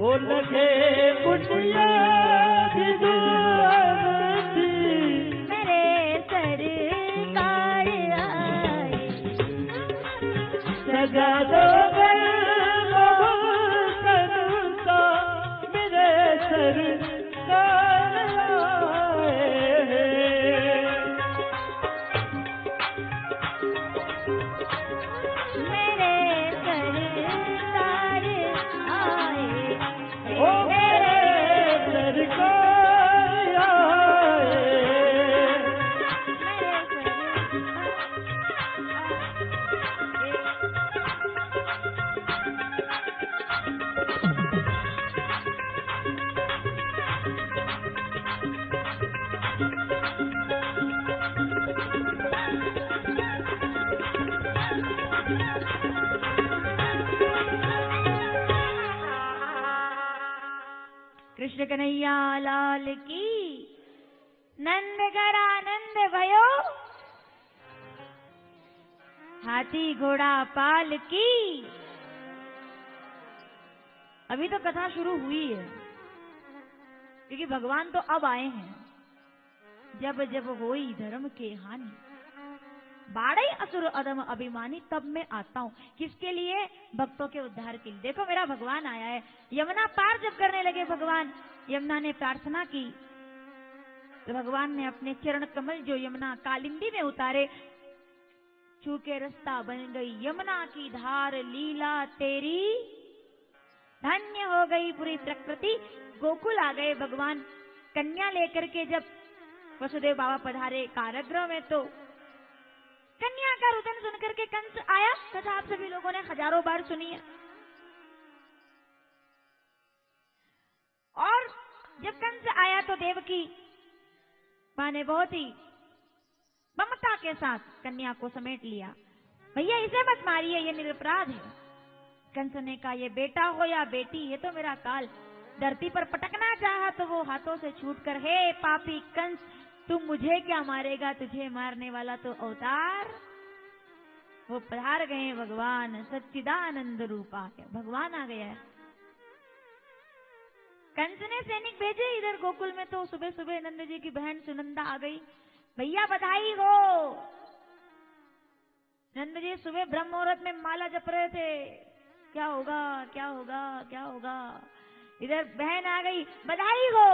ओ लगे कुटिया भी दूर थी, मेरे सरकार आए, सजा दो मेरे सरकार आए। मेरे सरकार आए, ओ मेरे सरकार आए। कृष्ण कन्हैया लाल की, नंद घर आनंद भयो, हाथी घोड़ा पाल की। अभी तो कथा शुरू हुई है, क्योंकि भगवान तो अब आए हैं। जब जब होई धर्म के हानि, बाड़े असुर अधम अभिमानी, तब मैं आता हूँ। किसके लिए? भक्तों के उद्धार के लिए। देखो मेरा भगवान आया है। यमुना पार जब करने लगे भगवान, यमुना ने प्रार्थना की तो भगवान ने अपने चरण कमल जो यमुना कालिंदी में उतारे, छू के रास्ता बन गई यमुना की धार, लीला तेरी धन्य हो गई पूरी प्रकृति। गोकुल आ गए भगवान कन्या लेकर के। जब वसुदेव बाबा पधारे कारागृह में, तो कन्या का रुदन सुनकर के कंस आया। कथा आप सभी लोगों ने हजारों बार सुनी है। और जब कंस आया तो देवकी मां ने बहुत ही ममता के साथ कन्या को समेट लिया। भैया इसे मत मारिए, ये निरपराध है। कंस ने कहा, ये बेटा हो या बेटी, ये तो मेरा काल। धरती पर पटकना चाहा तो वो हाथों से छूटकर, हे पापी कंस, तू मुझे क्या मारेगा, तुझे मारने वाला तो अवतार। वो पधार गए भगवान सच्चिदानंद रूपा के। भगवान आ गया है। कंस ने सैनिक भेजे इधर गोकुल में, तो सुबह सुबह नंद जी की बहन सुनंदा आ गई। भैया बधाई हो। नंद जी सुबह ब्रह्म मुहूर्त में माला जप रहे थे, क्या होगा क्या होगा क्या होगा। इधर बहन आ गई, बधाई हो।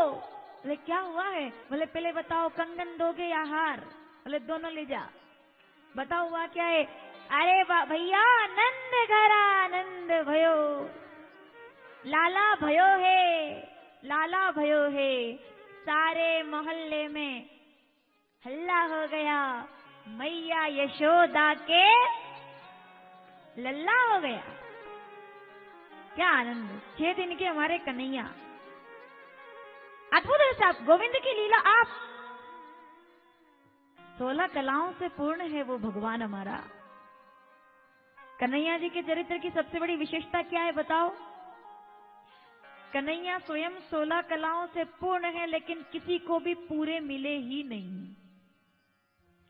बोले क्या हुआ है? बोले पहले बताओ कंगन दोगे या हार? बोले दोनों ले जा। बताओ हुआ क्या है? अरे भैया नंद घर आनंद भयो, लाला भयो है, लाला भयो है। सारे मोहल्ले में हल्ला हो गया, मैया यशोदा के लल्ला हो गया। क्या आनंद। 6 दिन के हमारे कन्हैया, अद्भुत है साहब गोविंद की लीला। आप 16 कलाओं से पूर्ण है वो भगवान हमारा। कन्हैया जी के चरित्र की सबसे बड़ी विशेषता क्या है बताओ? कन्हैया स्वयं 16 कलाओं से पूर्ण है, लेकिन किसी को भी पूरे मिले ही नहीं।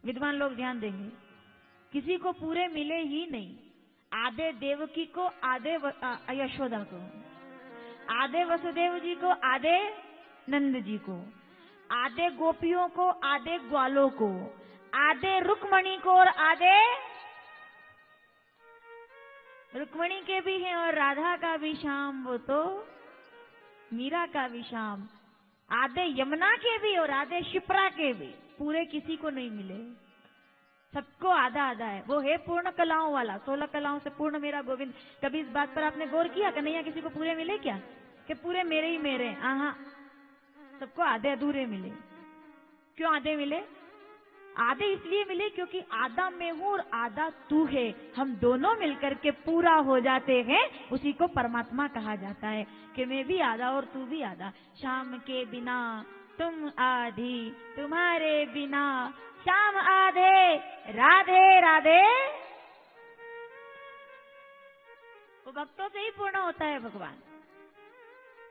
विद्वान लोग ध्यान देंगे, किसी को पूरे मिले ही नहीं। आधे देवकी को, आधे यशोदा को, आधे वसुदेव जी को, आधे नंद जी को, आधे गोपियों को, आधे ग्वालों को, आधे रुक्मणी को और आधे रुक्मणी के भी हैं और राधा का भी श्याम, वो तो मीरा का भी श्याम। आधे यमुना के भी और आधे शिप्रा के भी। पूरे किसी को नहीं मिले, सबको आधा आधा है। वो है पूर्ण कलाओं वाला, 16 कलाओं से पूर्ण मेरा गोविंद। कभी इस बात पर आपने गौर किया कन्हैया किसी को पूरे मिले क्या? कि पूरे मेरे ही मेरे? हाँ, सबको आधे अधूरे मिले। क्यों आधे मिले? आधे इसलिए मिले क्योंकि आधा मैं हूं और आधा तू है। हम दोनों मिलकर के पूरा हो जाते हैं, उसी को परमात्मा कहा जाता है। कि मैं भी आधा और तू भी आधा। शाम के बिना तुम आधी, तुम्हारे बिना शाम आधे, राधे राधे। वो भक्तों से ही पूर्ण होता है भगवान।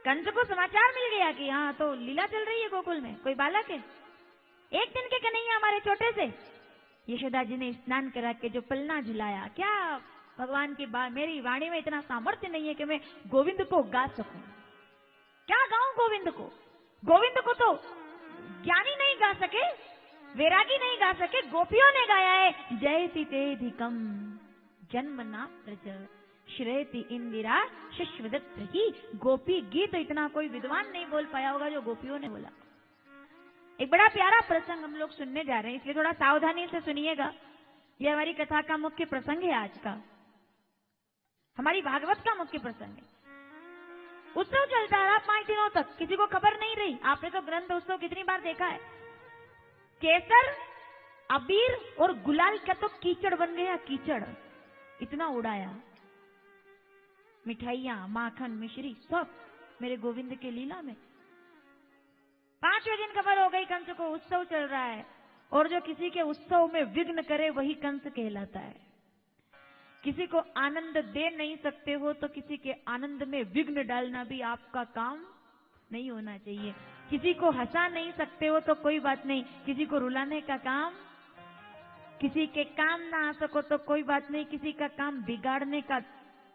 कंस को समाचार मिल गया कि हाँ तो लीला चल रही है गोकुल में, कोई बालक है। एक दिन के कन्हैया हमारे छोटे से। यशोदा जी ने स्नान करा के जो पलना झुलाया, क्या भगवान की बात, मेरी वाणी में इतना सामर्थ्य नहीं है कि मैं गोविंद को गा सकूं। क्या गाऊं गोविंद को? गोविंद को तो ज्ञानी नहीं गा सके, वैरागी नहीं गा सके, गोपियों ने गाया है। जयति तेधिकम जन्म ना प्रज श्रेयति इंदिरा शश्वदत्त ही। गोपी गीत इतना कोई विद्वान नहीं बोल पाया होगा जो गोपियों ने बोला। एक बड़ा प्यारा प्रसंग हम लोग सुनने जा रहे हैं, इसलिए थोड़ा सावधानी से सुनिएगा। यह हमारी कथा का मुख्य प्रसंग है आज का, हमारी भागवत का मुख्य प्रसंग है। उत्सव चलता रहा 5 दिनों तक, किसी को खबर नहीं रही। आपने तो ग्रंथ उत्सव कितनी बार देखा है। केसर, अबीर और गुलाल का तो कीचड़ बन गया, कीचड़ इतना उड़ाया। मिठाइयां, माखन, मिश्री सब मेरे गोविंद के लीला में। 5वें दिन खबर हो गई कंस को उत्सव चल रहा है, और जो किसी के उत्सव में विघ्न करे वही कंस कहलाता है। किसी को आनंद दे नहीं सकते हो तो किसी के आनंद में विघ्न डालना भी आपका काम नहीं होना चाहिए। किसी को हंसा नहीं सकते हो तो कोई बात नहीं, किसी को रुलाने का काम, किसी के काम ना आ सको तो कोई बात नहीं, किसी का काम बिगाड़ने का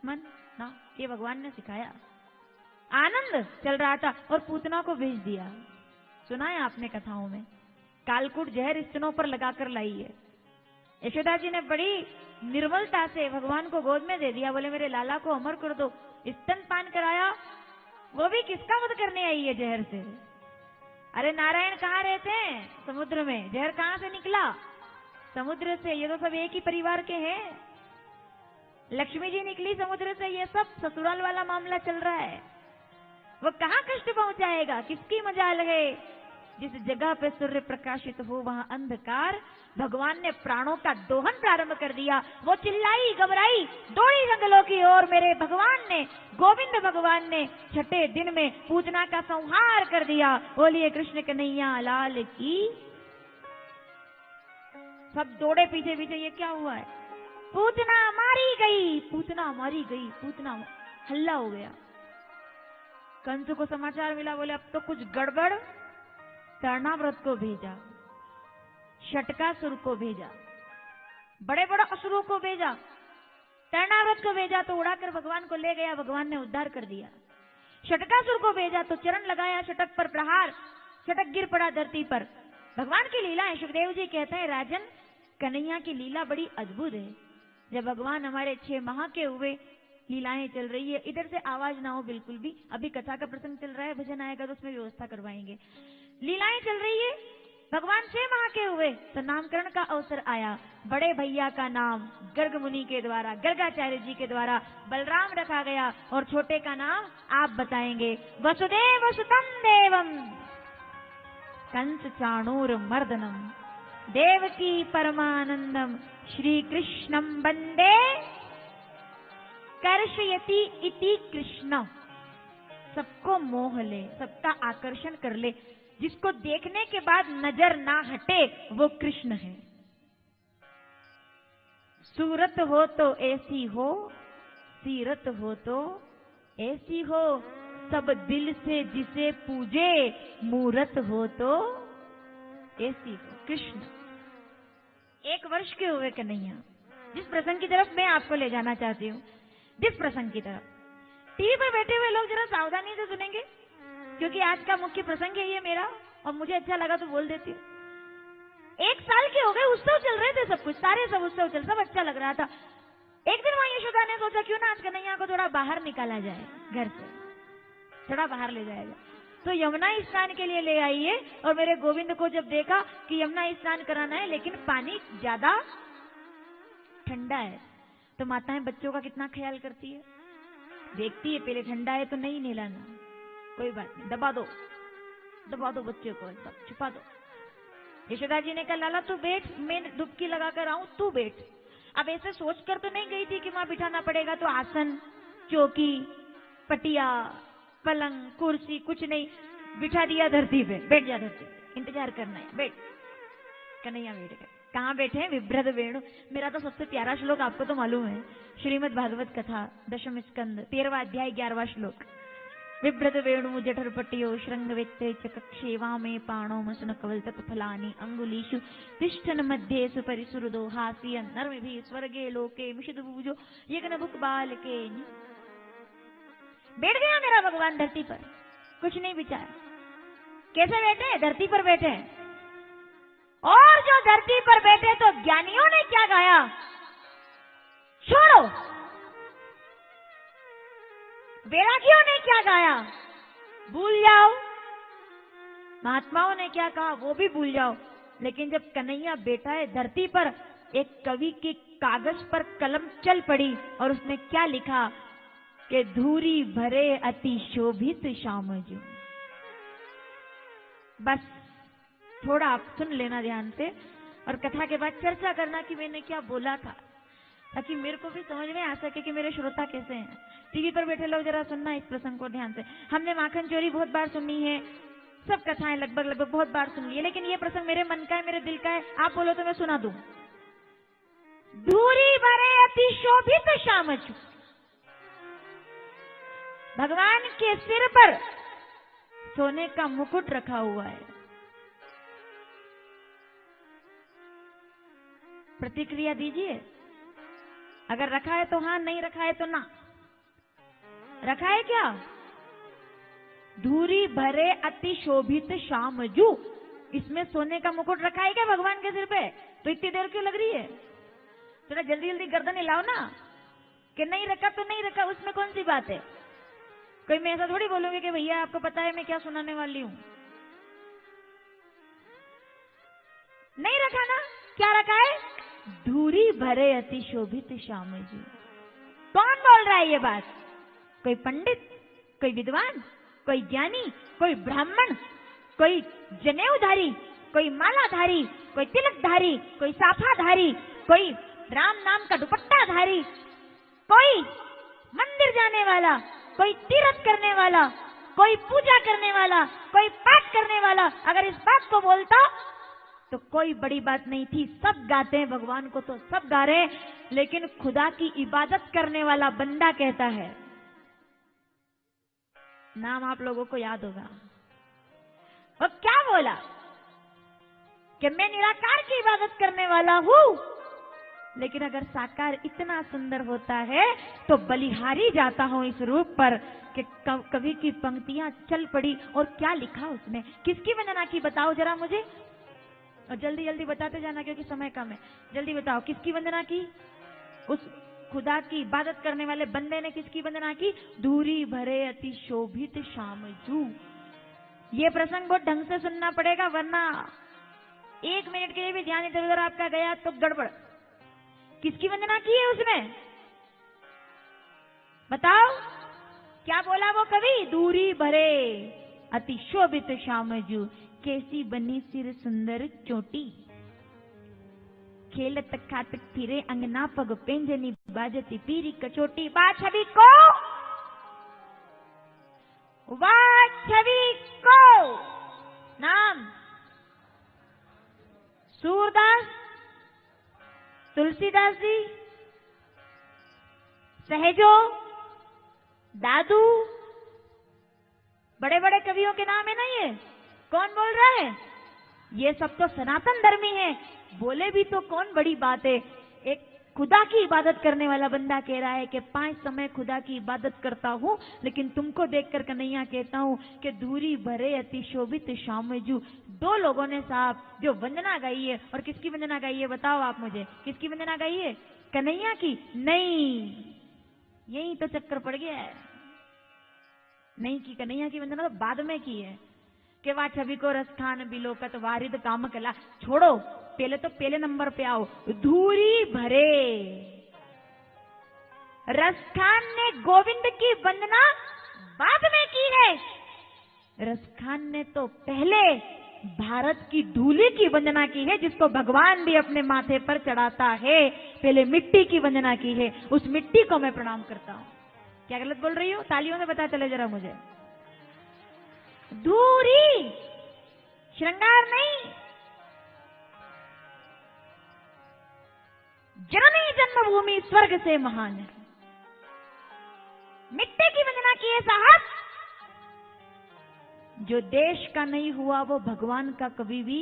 मन ना, ये भगवान ने सिखाया। आनंद चल रहा था और पूतना को भेज दिया। सुना है आपने कथाओं में, कालकूट जहर स्तनों पर लगाकर लाई है। यशोदा जी ने बड़ी निर्मलता से भगवान को गोद में दे दिया, बोले मेरे लाला को अमर कर दो। स्तन पान कराया, वो भी किसका वध करने आई है जहर से। अरे नारायण कहाँ रहते हैं? समुद्र में। जहर कहाँ से निकला? समुद्र से। ये तो सब एक ही परिवार के हैं। लक्ष्मी जी निकली समुद्र से, ये सब ससुराल वाला मामला चल रहा है। वो कहाँ कष्ट पहुंचाएगा, किसकी मजाल है? जिस जगह पे सूर्य प्रकाशित हो वहां अंधकार। भगवान ने प्राणों का दोहन प्रारंभ कर दिया। वो चिल्लाई, घबराई, दौड़ी जंगलों की ओर। मेरे भगवान ने, गोविंद भगवान ने 6ठे दिन में पूतना का संहार कर दिया। बोलिए कृष्ण कन्हैया लाल की। सब दौड़े पीछे पीछे, ये क्या हुआ है? पूतना मारी गई, पूतना मारी गई, पूतना। हल्ला हो गया। कंस को समाचार मिला, बोले अब तो कुछ गड़बड़। तृणाव्रत को भेजा, शटकासुर को भेजा, बड़े बड़े असुरों को भेजा। तृणाव्रत को भेजा तो उड़ाकर भगवान को ले गया, भगवान ने उद्धार कर दिया। शटकासुर को भेजा तो चरण लगाया, शटक पर प्रहार, शटक गिर पड़ा धरती पर। भगवान की लीला है। सुखदेव जी कहते हैं राजन, कन्हैया की लीला बड़ी अद्भुत है। जब भगवान हमारे 6 माह के हुए, लीलाएं चल रही है। इधर से आवाज ना हो बिल्कुल भी, अभी कथा का प्रसंग चल रहा है, भजन आएगा तो उसमें व्यवस्था करवाएंगे। लीलाएं चल रही है, भगवान 6 माह के हुए तो नामकरण का अवसर आया। बड़े भैया का नाम गर्ग मुनि के द्वारा, गर्गाचार्य जी के द्वारा बलराम रखा गया, और छोटे का नाम आप बताएंगे। वसुदेव सुतम देवम कंस चाणूर मर्दनम देवकी परमानंदम श्री कृष्णम वंदे कर्षयति इति कृष्ण। सबको मोह ले, सबका आकर्षण कर ले, जिसको देखने के बाद नजर ना हटे वो कृष्ण है। सूरत हो तो ऐसी हो, सीरत हो तो ऐसी हो, सब दिल से जिसे पूजे, मूरत हो तो ऐसी हो। कृष्ण 1 वर्ष के हुए कन्हैया। जिस प्रसंग की तरफ मैं आपको ले जाना चाहती हूँ, जिस प्रसंग की तरफ, टीवी पर बैठे हुए लोग जरा सावधानी से सुनेंगे, क्योंकि आज का मुख्य प्रसंग है ये मेरा, और मुझे अच्छा लगा तो बोल देती हूँ। 1 साल के हो गए, उत्सव चल रहे थे, सब कुछ, सारे सब उत्सव चल, सब अच्छा लग रहा था। एक दिन वहां यशोदा ने सोचा क्यों ना आज कन्हैया को थोड़ा बाहर निकाला जाए, घर से थोड़ा बाहर ले जाएगा। तो यमुना स्नान के लिए ले आई है, और मेरे गोविंद को जब देखा कि यमुना स्नान कराना है लेकिन पानी ज्यादा ठंडा है, तो माताएं बच्चों का कितना ख्याल करती है, देखती है पहले ठंडा है तो नहीं नहलाना, कोई बात नहीं, दबा दो बच्चे को, एकदम छुपा दो। यशोदा जी ने कहा लाला तू बैठ, मैं डुबकी लगा कर आऊं, तू बैठ। अब ऐसे सोच कर तो नहीं गई थी कि वहां बिठाना पड़ेगा, तो आसन, चौकी, पटिया, पलंग, कुर्सी कुछ नहीं, बिठा दिया धरती पे, बैठ जा धरती पे, इंतजार करना है, बैठ। कन्हैया बैठ गए। कहाँ बैठे हैं? विभ्रद वेणु। मेरा तो सबसे प्यारा श्लोक आपको तो मालूम है, श्रीमद् भागवत कथा 10वें स्कंद 13वां अध्याय 11वां श्लोक। विभ्रद वेणु जठरपट्टियो श्रृंग वेत्रे च कक्षे वामे पाणो मसन कवलतक फलानि अंगुलीषु तिष्ठन मध्ये सुपरिसुरदो हास्य नर्मभिः स्वर्गे लोके मिषदभुजो यज्ञ भुक बालके। बैठ गया मेरा भगवान धरती पर। कुछ नहीं बिचारे। कैसे बैठे? धरती पर बैठे। और जो धरती पर बैठे तो ज्ञानियों ने क्या गाया? छोड़ो। वैरागियों ने क्या गाया? भूल जाओ। महात्माओं ने क्या कहा? वो भी भूल जाओ। लेकिन जब कन्हैया बैठा है धरती पर, एक कवि के कागज पर कलम चल पड़ी और उसने क्या लिखा कि धूरी भरे अति शोभित श्याम जो। बस थोड़ा आप सुन लेना ध्यान से और कथा के बाद चर्चा करना कि मैंने क्या बोला था, ताकि मेरे को भी समझ में आ सके कि मेरे श्रोता कैसे हैं। टीवी पर बैठे लोग जरा सुनना इस प्रसंग को ध्यान से। हमने माखन चोरी बहुत बार सुनी है, सब कथाएं लगभग बहुत बार सुन ली है, लेकिन ये प्रसंग मेरे मन का है, मेरे दिल का है। आप बोलो तो मैं सुना दूं। धूरी भरे अति शोभित श्याम जो। भगवान के सिर पर सोने का मुकुट रखा हुआ है। प्रतिक्रिया दीजिए। अगर रखा है तो हाँ, नहीं रखा है तो ना। रखा है क्या? धूरी भरे अति शोभित श्याम जू। इसमें सोने का मुकुट रखा है क्या भगवान के सिर पे? तो इतनी देर क्यों लग रही है? थोड़ा जल्दी जल्दी गर्दन हिलाओ ना। कि नहीं रखा तो नहीं रखा, उसमें कौन सी बात है? कोई मैं ऐसा थोड़ी बोलूंगी कि भैया आपको पता है मैं क्या सुनाने वाली हूं। नहीं रखा ना? क्या रखा है? धूरी भरे अति शोभित श्याम जी। कौन बोल रहा है ये बात? कोई पंडित, कोई विद्वान, कोई ज्ञानी, कोई ब्राह्मण, कोई जनेऊधारी, कोई मालाधारी, कोई तिलकधारी, कोई साफाधारी, कोई राम नाम का दुपट्टाधारी, कोई मंदिर जाने वाला, कोई तीर्थ करने वाला, कोई पूजा करने वाला, कोई पाठ करने वाला अगर इस बात को बोलता तो कोई बड़ी बात नहीं थी। सब गाते हैं भगवान को, तो सब गा रहे हैं, लेकिन खुदा की इबादत करने वाला बंदा कहता है, नाम आप लोगों को याद होगा, वो क्या बोला कि मैं निराकार की इबादत करने वाला हूं। लेकिन अगर साकार इतना सुंदर होता है तो बलिहारी जाता हूं इस रूप पर कि कवि की पंक्तियां चल पड़ी। और क्या लिखा उसमें? किसकी वंदना की बताओ जरा मुझे, और जल्दी जल्दी बताते जाना क्योंकि समय कम है। जल्दी बताओ किसकी वंदना की? उस खुदा की इबादत करने वाले बंदे ने किसकी वंदना की? धूरी भरे अति शोभित श्याम जू। ये प्रसंग बहुत ढंग से सुनना पड़ेगा, वरना 1 मिनट के लिए भी ध्यान इधर उधर आपका गया तो गड़बड़। किसकी वंदना की है उसमें? बताओ क्या बोला वो कवि? धूरी भरे अति शोभित श्याम जू, कैसी बनी सिर सुंदर चोटी, खेलत खातक फिरे अंगना पग पेंजनी, बाजती पीरी कचोटी। वाह छवि को, वाह छवि को। नाम सूरदास, तुलसीदास जी, सहजो, दादू, बड़े बड़े कवियों के नाम है ना ये। कौन बोल रहा है? ये सब तो सनातन धर्मी है। बोले भी तो कौन बड़ी बात है। एक खुदा की इबादत करने वाला बंदा कह रहा है कि 5 समय खुदा की इबादत करता हूं, लेकिन तुमको देखकर कन्हैया कहता हूं कि धूरी भरे अति शोभित श्याम जू। 2 लोगों ने साहब जो वंदना गाई है, और किसकी वंदना गाई है बताओ आप मुझे? किसकी वंदना गाई है? कन्हैया की? नहीं, यही तो चक्कर पड़ गया है। नहीं की कन्हैया की वंदना तो बाद में की है कि वाह छवि को रसखान बिलोकत वारिद काम कला। छोड़ो, पहले तो पहले नंबर पे आओ। धूरी भरे। रसखान ने गोविंद की वंदना बाद में की है। रसखान ने तो पहले भारत की धूली की वंदना की है, जिसको भगवान भी अपने माथे पर चढ़ाता है। पहले मिट्टी की वंदना की है, उस मिट्टी को मैं प्रणाम करता हूं। क्या गलत बोल रही हूं? तालियों में पता चले जरा मुझे। धूरी, श्रृंगार नहीं। जननी जन्मभूमि स्वर्ग से महान है। मिट्टी की वंदना की है साहब। जो देश का नहीं हुआ वो भगवान का कभी भी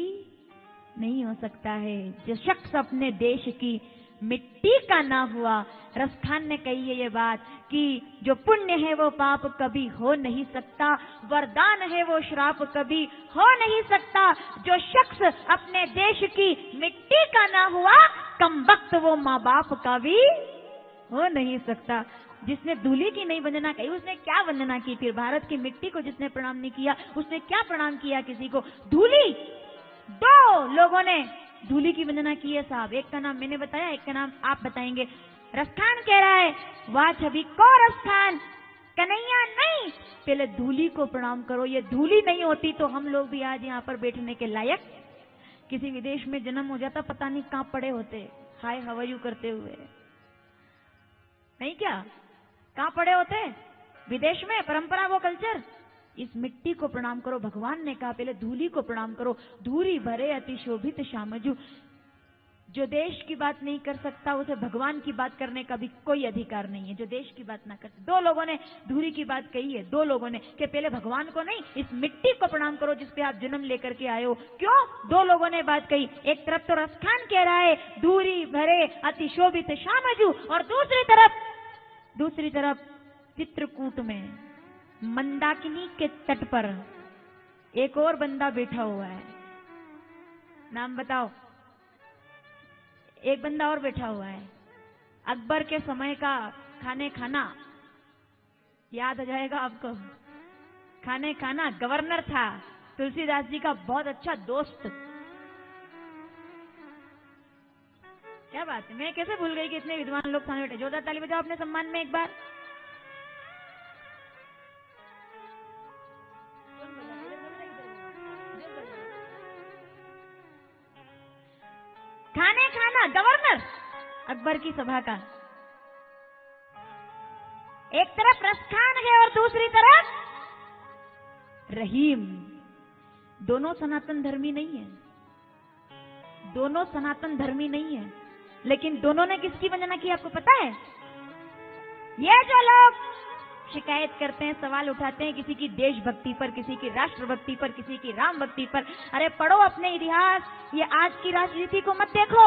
नहीं हो सकता है। जो शख्स अपने देश की मिट्टी का ना हुआ रसखान ने कही है ये बात कि जो पुण्य है वो पाप कभी हो नहीं सकता, वरदान है वो श्राप कभी हो नहीं सकता। जो शख्स अपने देश की मिट्टी का ना हुआ, कम वक्त वो माँ बाप का भी हो नहीं सकता। जिसने धूली की नहीं वंदना कही, उसने क्या वंदना की? फिर भारत की मिट्टी को जिसने प्रणाम नहीं किया, उसने क्या प्रणाम किया किसी को? धूली। दो लोगों ने धूली की वंदना की है साहब, एक का नाम मैंने बताया, एक का नाम आप बताएंगे। रसखान कह रहा है, वाह छवि को रसखान, कन्हैया नहीं, पहले धूली को प्रणाम करो। ये धूली नहीं होती तो हम लोग भी आज यहाँ पर बैठने के लायक, किसी विदेश में जन्म हो जाता, पता नहीं कहाँ पड़े होते, हाय हाउ आर यू करते हुए, नहीं क्या? कहाँ पड़े होते? विदेश में। परंपरा वो कल्चर। इस मिट्टी को प्रणाम करो। भगवान ने कहा पहले धूली को प्रणाम करो। धूरी भरे अति शोभित श्यामजू। जो देश की बात नहीं कर सकता, उसे भगवान की बात करने का भी कोई अधिकार नहीं है, जो देश की बात ना कर। दो लोगों ने धूरी की बात कही है, दो लोगों ने, कि पहले भगवान को नहीं, इस मिट्टी को प्रणाम करो जिसपे आप जन्म लेकर के आए हो। क्यों? दो लोगों ने बात कही। एक तरफ तो रसखान कह रहा है धूरी भरे अति शोभित श्यामजू, और दूसरी तरफ चित्रकूट में मंदाकिनी के तट पर एक और बंदा बैठा हुआ है। नाम बताओ। एक बंदा और बैठा हुआ है। अकबर के समय का खाना याद आ जाएगा आपको। खाना गवर्नर था, तुलसीदास जी का बहुत अच्छा दोस्त। क्या बात है, मैं कैसे भूल गई कि इतने विद्वान लोग सामने बैठे। जोरदार ताली बजाओ अपने सम्मान में एक बार। खाना गवर्नर अकबर की सभा का। एक तरफ रसखान है और दूसरी तरफ रहीम। दोनों सनातन धर्मी नहीं है, दोनों सनातन धर्मी नहीं है, लेकिन दोनों ने किसकी वंदना की आपको पता है? ये जो लोग शिकायत करते हैं, सवाल उठाते हैं किसी की देशभक्ति पर, किसी की राष्ट्रभक्ति पर, किसी की राम भक्ति पर, अरे पढ़ो अपने इतिहास। ये आज की राजनीति को मत देखो,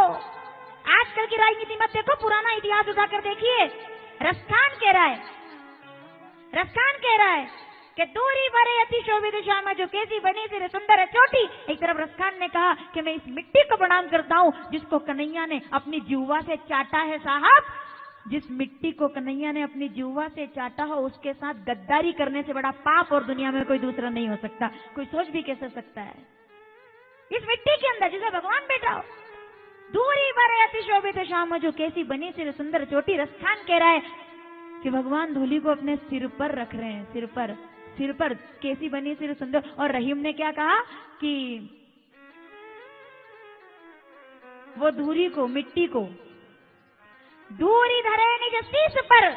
आजकल की राजनीति मत देखो, पुराना इतिहास उठाकर देखिए। रसखान कह रहा है कि दूरी भरे अति शोभित श्यामा जो कैसी बनी सिर सुंदर है चोटी। एक तरफ रसखान ने कहा कि मैं इस मिट्टी को प्रणाम करता हूं जिसको कन्हैया ने अपनी जिह्वा से चाटा है। साहब, जिस मिट्टी को कन्हैया ने अपनी जिह्वा से चाटा हो, उसके साथ गद्दारी करने से बड़ा पाप और दुनिया में कोई दूसरा नहीं हो सकता। कोई सोच भी कैसे सकता है? इस मिट्टी के अंदर जिसे भगवान बैठा हो, दूरी भरे अति शोभित श्यामा जो कैसी बनी सिर सुंदर चोटी। रसखान कह रहा है कि भगवान धूली को अपने सिर पर रख रहे हैं, सिर पर कैसी बनी सिर सुंदर। और रहीम ने क्या कहा कि वो धूरी को, मिट्टी को, दूरी धरे निज शीश पर,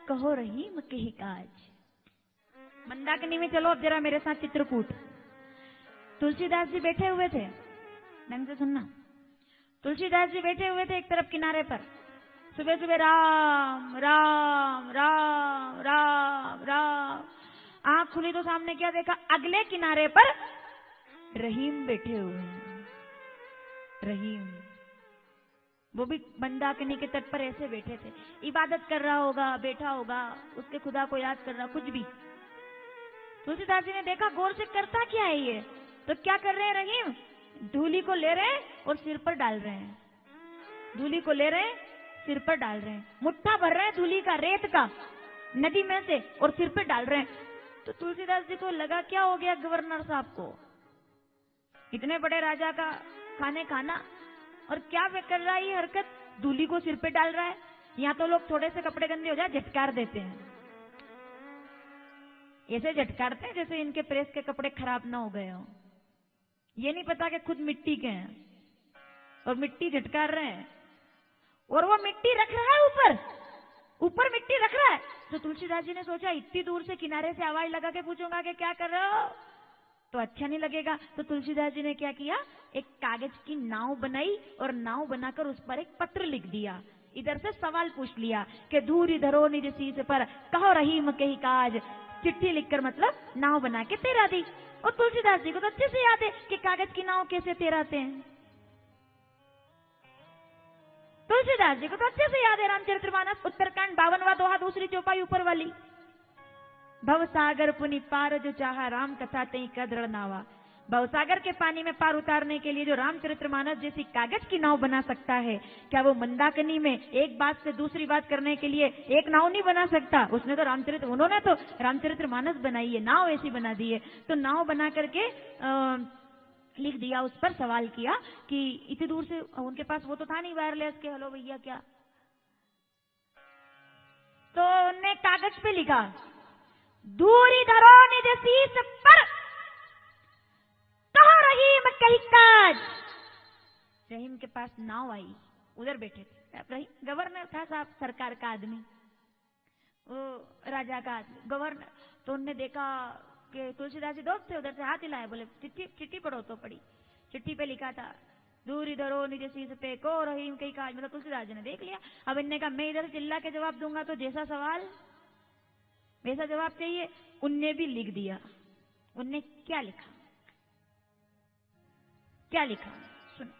कहो रहीम के ही काज। मंदाकिनी में चलो अब जरा मेरे साथ चित्रकूट। तुलसीदास जी बैठे हुए थे, ढंग से सुनना। तुलसीदास जी बैठे हुए थे एक तरफ किनारे पर, सुबह सुबह राम राम राम राम राम। आंख खुली तो सामने क्या देखा? अगले किनारे पर रहीम बैठे हुए हैं। रहीम, वो भी मंदाकिनी के तट पर ऐसे बैठे थे, इबादत कर रहा होगा, बैठा होगा, उसके खुदा को याद कर रहा, कुछ भी। तुलसीदास जी ने देखा गौर से, करता क्या है ये? तो क्या कर रहे हैं रहीम? धूली को ले रहे हैं और सिर पर डाल रहे हैं। धूली को ले रहे हैं, सिर पर डाल रहे हैं, मुट्ठा भर रहे हैं धूली का, रेत का, नदी में से, और सिर पर डाल रहे हैं। तो तुलसीदास जी को लगा क्या हो गया गवर्नर साहब को, इतने बड़े राजा का खाना, और क्या वे कर रहा है ये हरकत? धूली को सिर पे डाल रहा है। यहाँ तो लोग थोड़े से कपड़े गंदे हो जाए झटकार देते हैं, ऐसे झटकारते हैं जैसे इनके प्रेस के कपड़े खराब ना हो गए हो। ये नहीं पता कि खुद मिट्टी के हैं और मिट्टी झटकार रहे हैं, और वो मिट्टी रख रहा है ऊपर मिट्टी रख रहा है। तो तुलसीदास जी ने सोचा इतनी दूर से किनारे से आवाज लगा के पूछूंगा कि क्या कर रहे हो, तो अच्छा नहीं लगेगा। तो तुलसीदास जी ने क्या किया? एक कागज की नाव बनाई और नाव बनाकर उस पर एक पत्र लिख दिया। इधर से सवाल पूछ लिया कि दूरी धरो निज शीश पर, कहो रहीम के ही काज। चिट्ठी लिखकर मतलब नाव बना के तैरा दी। और तुलसीदास जी को तो अच्छे से याद है कि कागज की नाव कैसे तैराते हैं। तुलसीदास जी को तो अच्छे से याद है रामचरितमानस उत्तरकांड 52वां दोहा दूसरी चौपाई ऊपर वाली। भव सागर पुनि पार जो चाहा राम कथा तई कदड़ नावा। भवसागर के पानी में पार उतारने के लिए जो रामचरितमानस जैसी कागज की नाव बना सकता है, क्या वो मंदाकिनी में एक बात से दूसरी बात करने के लिए एक नाव नहीं बना सकता? उन्होंने तो रामचरितमानस बनाई है, नाव ऐसी बना दी है। तो नाव बना करके लिख दिया, उस पर सवाल किया कि इतनी दूर से, उनके पास वो तो था नहीं वायरलेस के हेलो भैया क्या, तो उन्होंने कागज पे लिखा दूरी धरो निज शीस पर कहो रहीम कही काज। रहीम के पास नाव आई, उधर बैठे थे गवर्नर था साहब, सरकार का आदमी, वो राजा का आदमी गवर्नर। तो उनने देखा कि तुलसीदास जी दोस्त थे, उधर से हाथ हिलाए, बोले चिट्ठी पढ़ो। तो पढ़ी, चिट्ठी पे लिखा था दूरी धरो निज शीस पे को रहीम कही काज। मतलब तुलसीदास जी ने देख लिया। अब इनने कहा मैं इधर चिल्ला के जवाब दूंगा तो जैसा सवाल वैसा जवाब चाहिए। उनने भी लिख दिया। उनने क्या लिखा, क्या लिखा सुनो।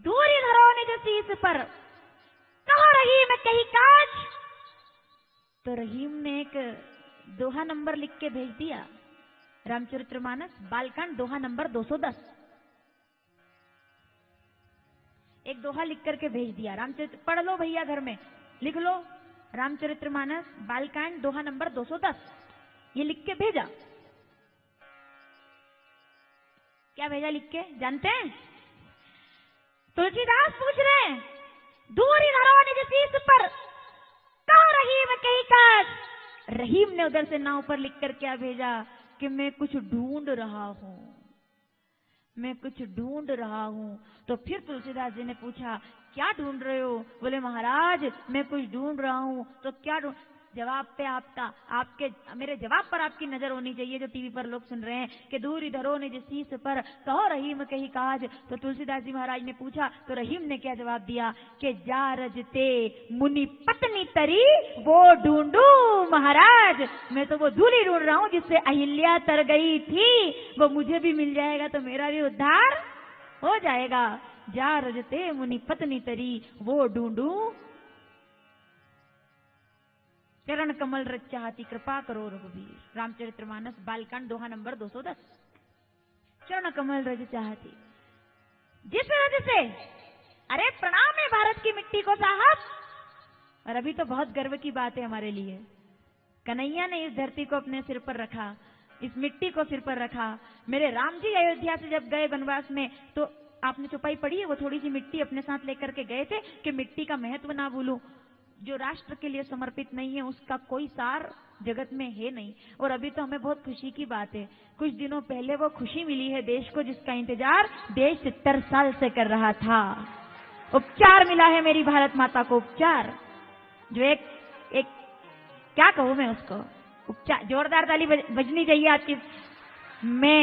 दूरी धरो निज शीस पर कहो रहीम कही काज। तो रहीम ने एक दोहा नंबर लिख के भेज दिया, रामचरितमानस बालकांड दोहा नंबर 210। एक दोहा लिख करके भेज दिया। रामचरित पढ़ लो भैया, घर में लिख लो, रामचरितमानस बालकांड दोहा नंबर 210, ये लिख के भेजा। क्या भेजा लिख के जानते हैं? तुलसीदास पूछ रहे हैं दूरी धरो निज शीस पर कहो रहीम कही काज। रहीम ने उधर से नाव पर लिख कर क्या भेजा कि मैं कुछ ढूंढ रहा हूं, मैं कुछ ढूंढ रहा हूं। तो फिर तुलसीदास जी ने पूछा क्या ढूंढ रहे हो? बोले महाराज मैं कुछ ढूंढ रहा हूं। तो क्या ढूंढ, जवाब पे आपके मेरे जवाब पर आपकी नजर होनी चाहिए, जो टीवी पर लोग सुन रहे हैं कि दूरी धरो निज शीस पर कहो रहीम कही काज। तो तुलसीदास जी महाराज ने पूछा, तो रहीम ने क्या जवाब दिया कि जा रजते मुनि पत्नी तरी वो ढूंढू महाराज, मैं तो वो दूरी ढूंढ रहा हूं जिससे अहिल्या तर गई थी, वो मुझे भी मिल जाएगा तो मेरा भी उद्धार हो जाएगा। जा रजते मुनि पत्नी तरी वो ढूंढू, चरण कमल रज चाहती कृपा करो रघुवीर। रामचरितमानस बालकांड दोहा नंबर 210। चरण कमल रज चाहती, जिस रज से, अरे प्रणाम है भारत की मिट्टी को साहब। और अभी तो बहुत गर्व की बात है हमारे लिए, कन्हैया ने इस धरती को अपने सिर पर रखा, इस मिट्टी को सिर पर रखा। मेरे राम जी अयोध्या से जब गए वनवास में, तो आपने चौपाई पढ़ी है, वो थोड़ी सी मिट्टी अपने साथ लेकर के गए थे कि मिट्टी का महत्व ना भूलूं। जो राष्ट्र के लिए समर्पित नहीं है उसका कोई सार जगत में है नहीं। और अभी तो हमें बहुत खुशी की बात है, कुछ दिनों पहले वो खुशी मिली है देश को जिसका इंतजार देश 70 साल से कर रहा था। उपचार मिला है मेरी भारत माता को, उपचार जो एक क्या कहूं मैं उसको, उपचार। जोरदार ताली बजनी चाहिए आपकी। मैं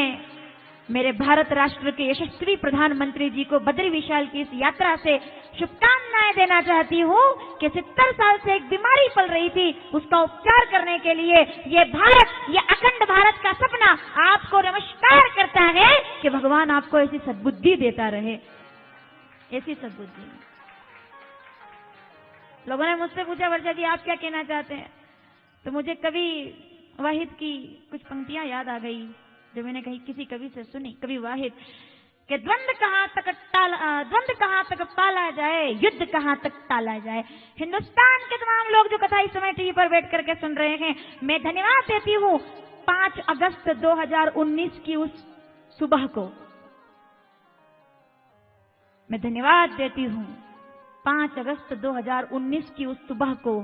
मेरे भारत राष्ट्र के यशस्वी प्रधानमंत्री जी को बद्री विशाल की इस यात्रा से शुभकामनाएं देना चाहती हूँ कि 70 साल से एक बीमारी पल रही थी, उसका उपचार करने के लिए ये भारत, ये अखंड भारत का सपना आपको नमस्कार करता है कि भगवान आपको ऐसी सद्बुद्धि देता रहे, ऐसी सद्बुद्धि। लोगों ने मुझसे पूछा वर्षा जी आप क्या कहना चाहते हैं? तो मुझे कवि वाहिद की कुछ पंक्तियां याद आ गई जो मैंने कहीं किसी कवि से सुनी। कवि वाहिद कि द्वंद कहां तक पाला जाए, युद्ध कहां तक टाला जाए। हिंदुस्तान के तमाम लोग जो कथा इस समय टीवी पर बैठ करके सुन रहे हैं, मैं धन्यवाद देती हूँ 5 अगस्त 2019 की उस सुबह को, मैं धन्यवाद देती हूँ 5 अगस्त 2019 की उस सुबह को,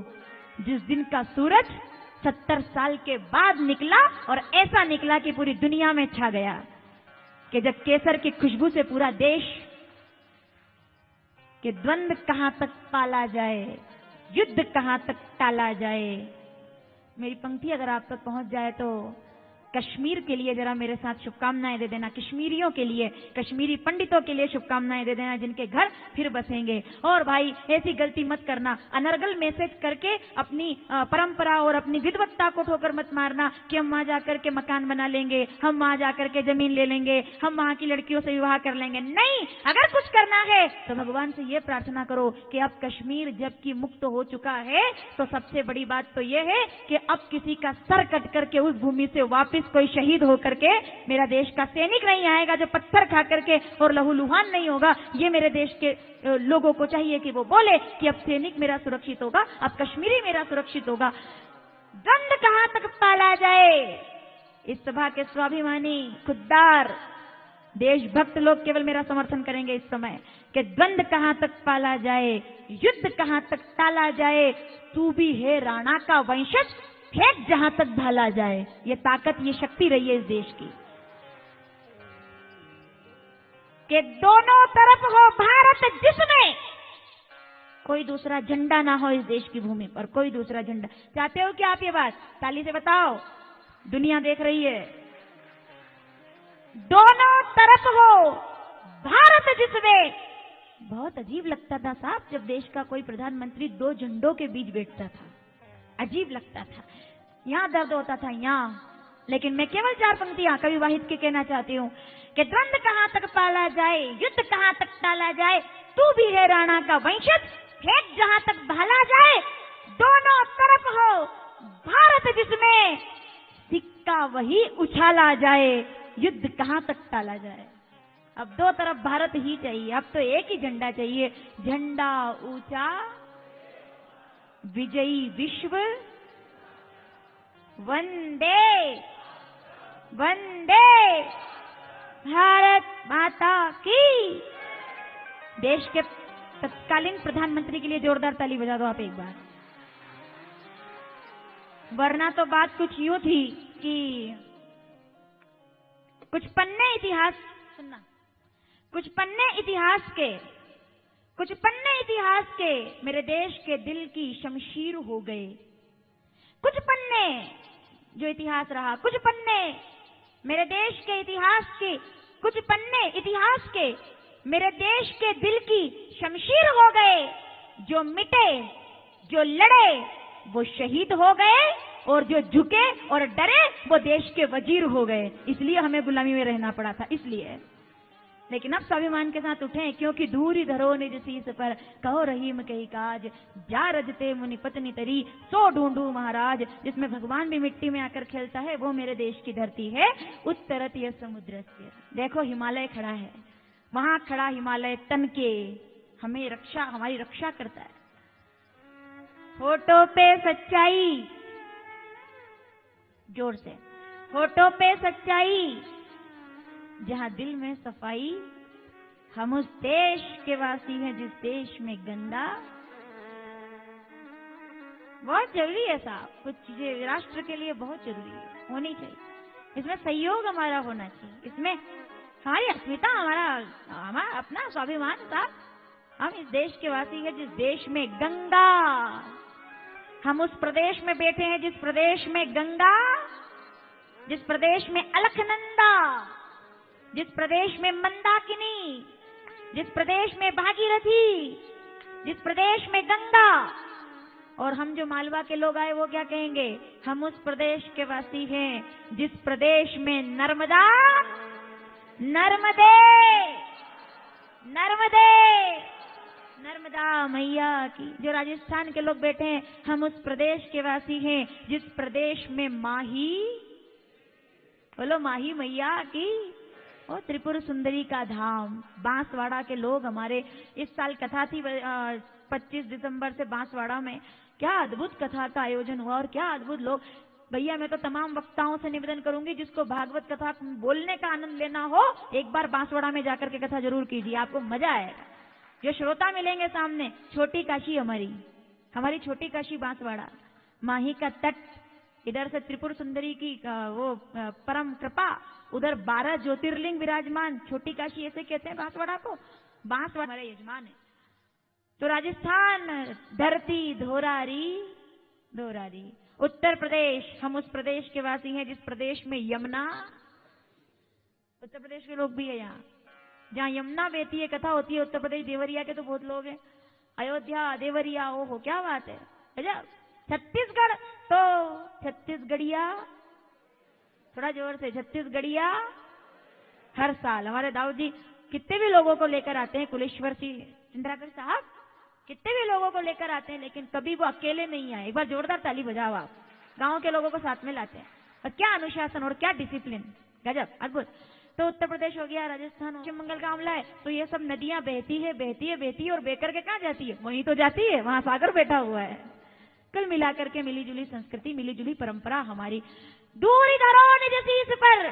जिस दिन का सूरज 70 साल के बाद निकला और ऐसा निकला कि पूरी दुनिया में छा गया, कि जब केसर की खुशबू से पूरा देश, कि द्वंद कहां तक पाला जाए, युद्ध कहां तक टाला जाए। मेरी पंक्ति अगर आप तक पहुंच जाए तो कश्मीर के लिए जरा मेरे साथ शुभकामनाएं दे देना, कश्मीरियों के लिए, कश्मीरी पंडितों के लिए शुभकामनाएं दे देना, जिनके घर फिर बसेंगे। और भाई ऐसी गलती मत करना, अनर्गल मैसेज करके अपनी परंपरा और अपनी विद्वत्ता को ठोकर मत मारना कि हम वहां जाकर के मकान बना लेंगे, हम वहां जाकर के जमीन ले लेंगे, हम वहां की लड़कियों से विवाह कर लेंगे। नहीं, अगर कुछ करना है तो भगवान से यह प्रार्थना करो कि अब कश्मीर जबकि मुक्त हो चुका है तो सबसे बड़ी बात तो यह है कि अब किसी का सर कट करके उस भूमि से वापस कोई शहीद होकर के मेरा देश का सैनिक नहीं आएगा जो पत्थर खा करके और लहूलुहान नहीं होगा। ये मेरे देश के लोगों को चाहिए कि वो बोले कि अब सैनिक मेरा सुरक्षित होगा, अब कश्मीरी मेरा सुरक्षित होगा। द्वंद कहां तक पाला जाए, इस सभा के स्वाभिमानी खुददार देशभक्त लोग केवल मेरा समर्थन करेंगे इस समय कि द्वंद कहां तक पाला जाए, युद्ध कहां तक टाला जाए, तू भी है राणा का वंशज, फेंक जहां तक भाला जाए। ये ताकत, ये शक्ति रही है इस देश की कि दोनों तरफ हो भारत, जिसमें कोई दूसरा झंडा ना हो इस देश की भूमि पर, कोई दूसरा झंडा। चाहते हो कि आप ये बात ताली से बताओ, दुनिया देख रही है। दोनों तरफ हो भारत, जिसमें बहुत अजीब लगता था साहब जब देश का कोई प्रधानमंत्री दो झंडों के बीच बैठता था, अजीब लगता था, यहां दर्द होता था यहां। लेकिन मैं केवल 4 पंक्तियां कवि वाहिद की कहना चाहती हूं कि द्वंद कहां तक पाला जाए, युद्ध कहां तक टाला जाए, तू भी है राणा का वंशज, फेंक जहां तक भाला जाए। दोनों तरफ हो भारत, जिसमें सिक्का वही उछाला जाए, युद्ध कहां तक टाला जाए। अब दो तरफ भारत ही चाहिए, अब तो एक ही झंडा चाहिए, झंडा ऊंचा विजयी विश्व वंदे वंदे भारत माता की। देश के तत्कालीन प्रधानमंत्री के लिए जोरदार ताली बजा दो आप एक बार। वरना तो बात कुछ यूं थी कि कुछ पन्ने इतिहास सुनना, कुछ पन्ने इतिहास के मेरे देश के दिल की शमशीर हो गए। कुछ पन्ने जो इतिहास रहा, कुछ पन्ने मेरे देश के इतिहास के, कुछ पन्ने इतिहास के मेरे देश के दिल की शमशीर हो गए। जो मिटे, जो लड़े वो शहीद हो गए, और जो झुके और डरे वो देश के वजीर हो गए। इसलिए हमें गुलामी में रहना पड़ा था, इसलिए। लेकिन अब स्वाभिमान के साथ उठे, क्योंकि दूरी धरो निज शीस पर, कहो रहीम कही काज, जा रजते मुनि पत्नी तरी, सो ढूंढू महाराज। जिसमें भगवान भी मिट्टी में आकर खेलता है वो मेरे देश की धरती है। उत्तरत यह समुद्र से, देखो हिमालय खड़ा है, वहां खड़ा हिमालय तन के हमें रक्षा, हमारी रक्षा करता है। होठों पे सच्चाई, जोर से, होठों पे सच्चाई, जहां दिल में सफाई, हम उस देश के वासी हैं जिस देश में गंगा। बहुत जरूरी है साहब, कुछ चीजें राष्ट्र के लिए बहुत जरूरी है, होनी चाहिए। इसमें सहयोग हमारा होना चाहिए, इसमें हमारी अस्मिता, हमारा अपना स्वाभिमान साहब। हम इस देश के वासी हैं जिस देश में गंगा, हम उस प्रदेश में बैठे हैं जिस प्रदेश में गंगा, जिस प्रदेश में अलखनंदा, जिस प्रदेश में मंदाकिनी, जिस प्रदेश में भागीरथी, जिस प्रदेश में गंगा। और हम जो मालवा के लोग आए वो क्या कहेंगे, हम उस प्रदेश के वासी हैं जिस प्रदेश में नर्मदा, नर्मदे, नर्मदे, नर्मदा मैया की। जो राजस्थान के लोग बैठे हैं, हम उस प्रदेश के वासी हैं जिस प्रदेश में माही, बोलो माही मैया की, और त्रिपुर सुंदरी का धाम। बांसवाड़ा के लोग हमारे, इस साल कथा थी 25 दिसंबर से बांसवाड़ा में, क्या अद्भुत कथा का आयोजन हुआ और क्या अद्भुत लोग। भैया मैं तो तमाम वक्ताओं से निवेदन करूंगी, जिसको भागवत कथा बोलने का आनंद लेना हो, एक बार बांसवाड़ा में जाकर के कथा जरूर कीजिए, आपको मजा आएगा। जो श्रोता मिलेंगे सामने, छोटी काशी हमारी छोटी काशी बांसवाड़ा, माही का तट, इधर से त्रिपुर सुंदरी की वो परम कृपा, उधर 12 ज्योतिर्लिंग विराजमान, छोटी काशी ऐसे कहते हैं बांसवाड़ा को। बांसवाड़ा हमारे यजमान है। तो राजस्थान धरती धोरारी, धोरारी, उत्तर प्रदेश, हम उस प्रदेश के वासी हैं जिस प्रदेश में यमुना, उत्तर प्रदेश के लोग भी है यहाँ, जहाँ यमुना बहती है, कथा होती है। उत्तर प्रदेश देवरिया के तो बहुत लोग हैं, अयोध्या देवरिया, ओ हो क्या बात है गजब। छत्तीसगढ़ तो छत्तीसगढ़िया, थोड़ा जोर से, छत्तीसगढ़िया हर साल हमारे दाऊद जी कितने भी लोगों को लेकर आते हैं, कुलेश्वर सिंह इंदिराकर साहब कितने भी लोगों को लेकर आते हैं, लेकिन कभी वो अकेले नहीं आए। एक बार जोरदार ताली बजाओ आप, गांव के लोगों को साथ में लाते हैं। और क्या अनुशासन और क्या डिसिप्लिन, गजब अद्भुत। तो उत्तर प्रदेश हो गया, राजस्थान, पश्चिम बंगाल का मामला है, तो ये सब नदियां बहती है बहती है बहती है, और बहकर के कहाँ जाती है, वहीं तो जाती है, वहां सागर बैठा हुआ है। कुल मिलाकर के मिली जुली संस्कृति, मिली जुली परंपरा हमारी। दूरी धरो निज शीस पर,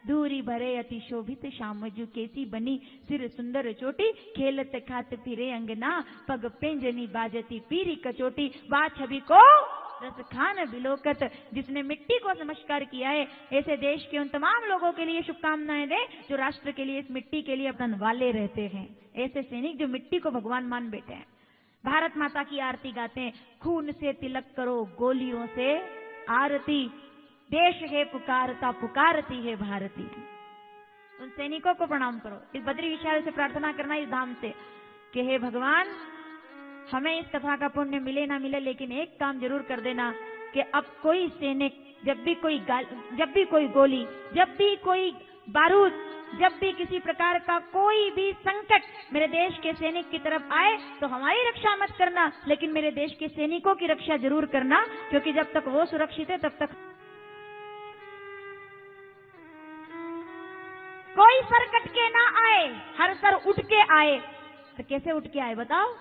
दूरी भरे अति शोभित शामजू, कैसी बनी सिर सुंदर चोटी, खेलत खात फिरे अंगना, पग पेंजनी बाजती पीरी कचोटी, बा छवि को रस खान बिलोकत। जिसने मिट्टी को नमस्कार किया है, ऐसे देश के उन तमाम लोगों के लिए शुभकामनाएं दे जो राष्ट्र के लिए, इस मिट्टी के लिए अपना वाले रहते हैं। ऐसे सैनिक जो मिट्टी को भगवान मान बैठे हैं। भारत माता की आरती गाते हैं, खून से तिलक करो गोलियों से आरती, देश है पुकारता पुकारती है भारती। उन सैनिकों को प्रणाम करो, इस बद्री विशाल से प्रार्थना करना इस धाम से कि हे भगवान, हमें इस कथा का पुण्य मिले ना मिले, लेकिन एक काम जरूर कर देना कि अब कोई सैनिक, जब भी कोई गोली, जब भी कोई बारूद, जब भी किसी प्रकार का कोई भी संकट मेरे देश के सैनिक की तरफ आए, तो हमारी रक्षा मत करना, लेकिन मेरे देश के सैनिकों की रक्षा जरूर करना, क्योंकि जब तक वो सुरक्षित है तब तक कोई सर कट के ना आए, हर सर उठ के आए। तो कैसे उठ के आए बताओ,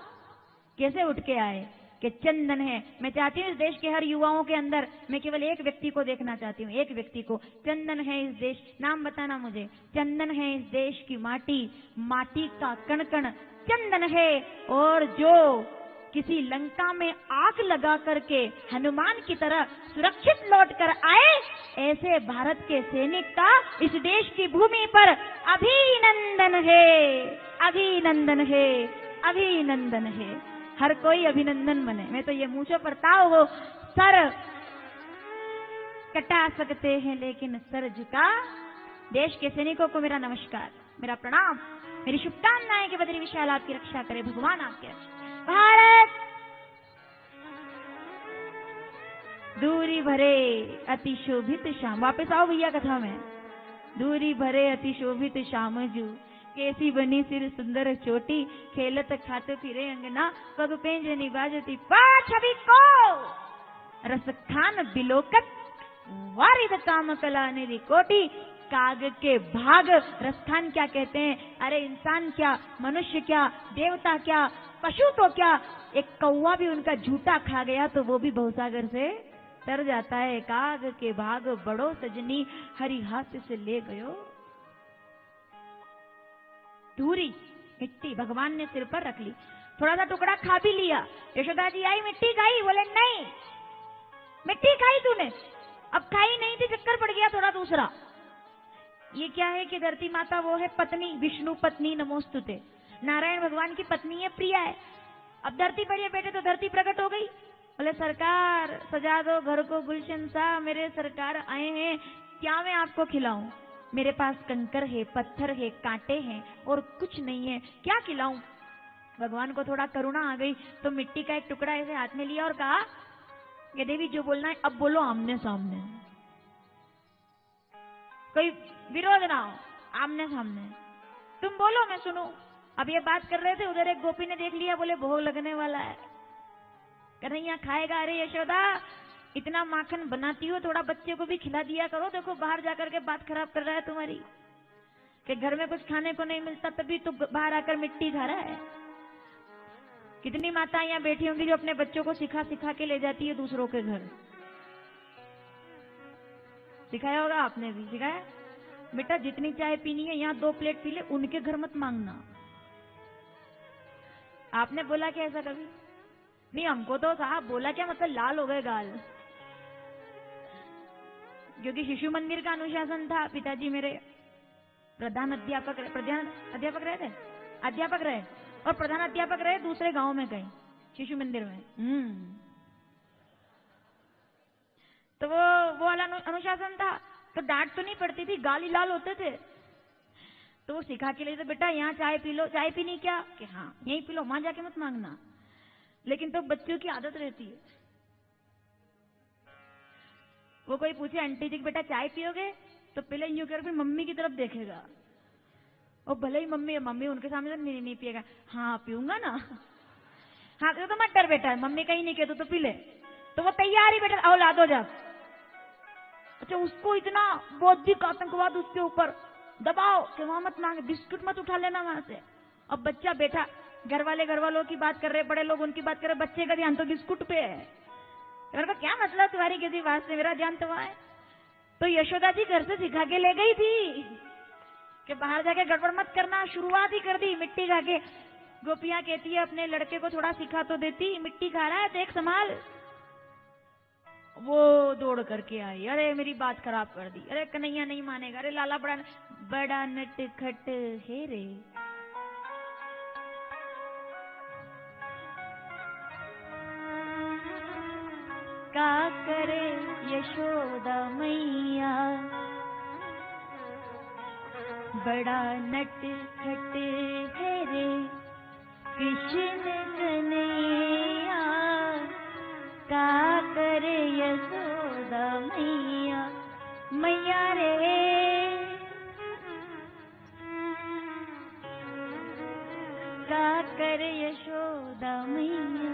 कैसे उठ के आए कि चंदन है। मैं चाहती हूँ इस देश के हर युवाओं के अंदर, मैं केवल एक व्यक्ति को देखना चाहती हूँ, एक व्यक्ति को। चंदन है इस देश, नाम बताना मुझे। चंदन है इस देश की माटी, माटी का कण कण चंदन है। और जो किसी लंका में आग लगा करके हनुमान की तरह सुरक्षित लौट कर आए, ऐसे भारत के सैनिक का इस देश की भूमि पर अभिनंदन है, अभिनंदन है, अभिनंदन है। हर कोई अभिनंदन मने। मैं तो ये मूंछों पर ताव हो, सर कटा सकते हैं लेकिन सर झुका। देश के सैनिकों को मेरा नमस्कार, मेरा प्रणाम, मेरी शुभकामनाएं कि बद्री विशाल आपकी रक्षा करे, भगवान आपकी रक्षा। भारत दूरी भरे अति शोभित श्याम, वापस आओ भैया कथा में। दूरी भरे अति शोभित श्यामजू, कैसी बनी सिर सुंदर चोटी, खेलत खाते फिरे अंगना, पग पेंजनी बाजती पा छवि को रस खान बिलोकत, वारिद काम कला निधि कोटि। काग के भाग, रसखान क्या कहते हैं? अरे इंसान क्या, मनुष्य क्या, देवता क्या, पशु तो क्या, एक कौवा भी उनका झूठा खा गया तो वो भी भवसागर से तर जाता है। काग के भाग बड़ो सजनी, हरि हाथ से ले गयो। दूरी मिट्टी भगवान ने सिर पर रख ली, थोड़ा सा टुकड़ा खा भी लिया। यशोदा जी आई, मिट्टी खाई? बोले नहीं, मिट्टी खाई तूने? अब खाई नहीं थी, चक्कर पड़ गया थोड़ा दूसरा। ये क्या है कि धरती माता वो है पत्नी, विष्णु पत्नी नमोस्तुते, नारायण भगवान की पत्नी है, प्रिया है। अब धरती पर ये बैठे तो धरती प्रकट हो गई। बोले सरकार सजा दो घर को गुलशन सा, मेरे सरकार आए हैं, क्या मैं आपको खिलाऊं? मेरे पास कंकर है, पत्थर है, कांटे हैं और कुछ नहीं है, क्या खिलाऊं? भगवान को थोड़ा करुणा आ गई तो मिट्टी का एक टुकड़ा ऐसे हाथ में लिया और कहा कि देवी जो बोलना है अब बोलो आमने सामने, कोई विरोध ना हो, आमने सामने तुम बोलो मैं सुनूं। अब ये बात कर रहे थे, उधर एक गोपी ने देख लिया, बोले भोग लगने वाला है, कन्हैया खाएगा। अरे यशोदा इतना माखन बनाती हो, थोड़ा बच्चे को भी खिला दिया करो, देखो बाहर जाकर के बात खराब कर रहा है तुम्हारी, कि घर में कुछ खाने को नहीं मिलता तभी तो बाहर आकर मिट्टी खा रहा है। कितनी माताएं यहाँ बैठी होंगी जो अपने बच्चों को सिखा सिखा के ले जाती है दूसरों के घर। सिखाया होगा आपने भी, सिखाया? बेटा जितनी चाय पीनी है यहाँ 2 प्लेट पी ले, उनके घर मत मांगना। आपने बोला क्या ऐसा कभी? नहीं, हमको तो साहब बोला क्या मतलब लाल हो गए गाल, क्योंकि शिशु मंदिर का अनुशासन था। पिताजी मेरे प्रधान अध्यापक रहे, अध्यापक रहे और प्रधान अध्यापक रहे दूसरे गांव में कहीं शिशु मंदिर में। तो वो वाला अनुशासन था, तो डांट तो नहीं पड़ती थी, गाली लाल होते थे। तो वो सिखा के लिए तो बेटा यहाँ चाय पी लो, चाय पीनी क्या कि हाँ यहीं पी लो, वहां जाके मत मांगना। लेकिन तो बच्चों की आदत रहती है, वो कोई पूछे आंटी जी बेटा चाय पियोगे, तो पहले यूं कर फिर मम्मी की तरफ देखेगा। और भले ही मम्मी मम्मी उनके सामने तो नहीं पिएगा, हाँ पीऊंगा ना, हाँ तो मत डर बेटा, मम्मी कहीं नहीं कहते तो पी ले। तो वो तैयार ही बेटा, आओ ला दो जब। अच्छा उसको इतना बौद्धिक आतंकवाद उसके ऊपर दबाओ कि वहां मत मांगे, बिस्कुट मत उठा लेना वहां से। अब बच्चा बैठा, घर वालों की बात कर रहे, बड़े लोग उनकी बात कर रहे, बच्चे का ध्यान तो बिस्कुट पे है। मेरे को क्या मतलब तुम्हारी किसी बात से, मेरा ध्यान तो वहां है। तो यशोदा जी घर से सिखा के ले गई थी कि बाहर जाके गड़बड़ मत करना, शुरुआत ही कर दी मिट्टी खा के। गोपियां कहती है अपने लड़के को थोड़ा सिखा तो देती, मिट्टी खा रहा है देख संभाल। वो दौड़ करके आई, अरे मेरी बात खराब कर दी, अरे कन्हैया नहीं मानेगा, अरे लाला बड़ा नटखट है रे। का करे यशोदा मैया, बड़ा नटखट है रे कृष्ण कन्हैया। का करे यशोदा मैया, मैया रे। का करे यशोदा मैया,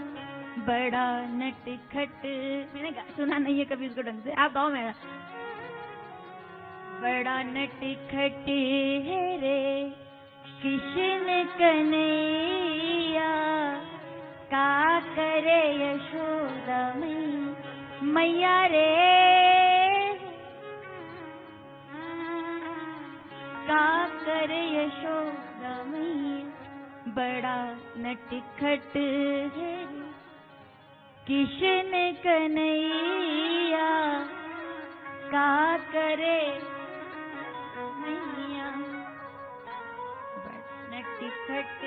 बड़ा नटखट। मैंने सुना नहीं है कभी उसको ढंग से, आप गाओ मेरा। बड़ा नटखट है रे कृष्ण कन्हैया। का करे यशोदा मैया रे। का करे यशोदा मैया, बड़ा नटखट है कृष्ण कन्हैया। का करे मैया, बड़ा नटखट।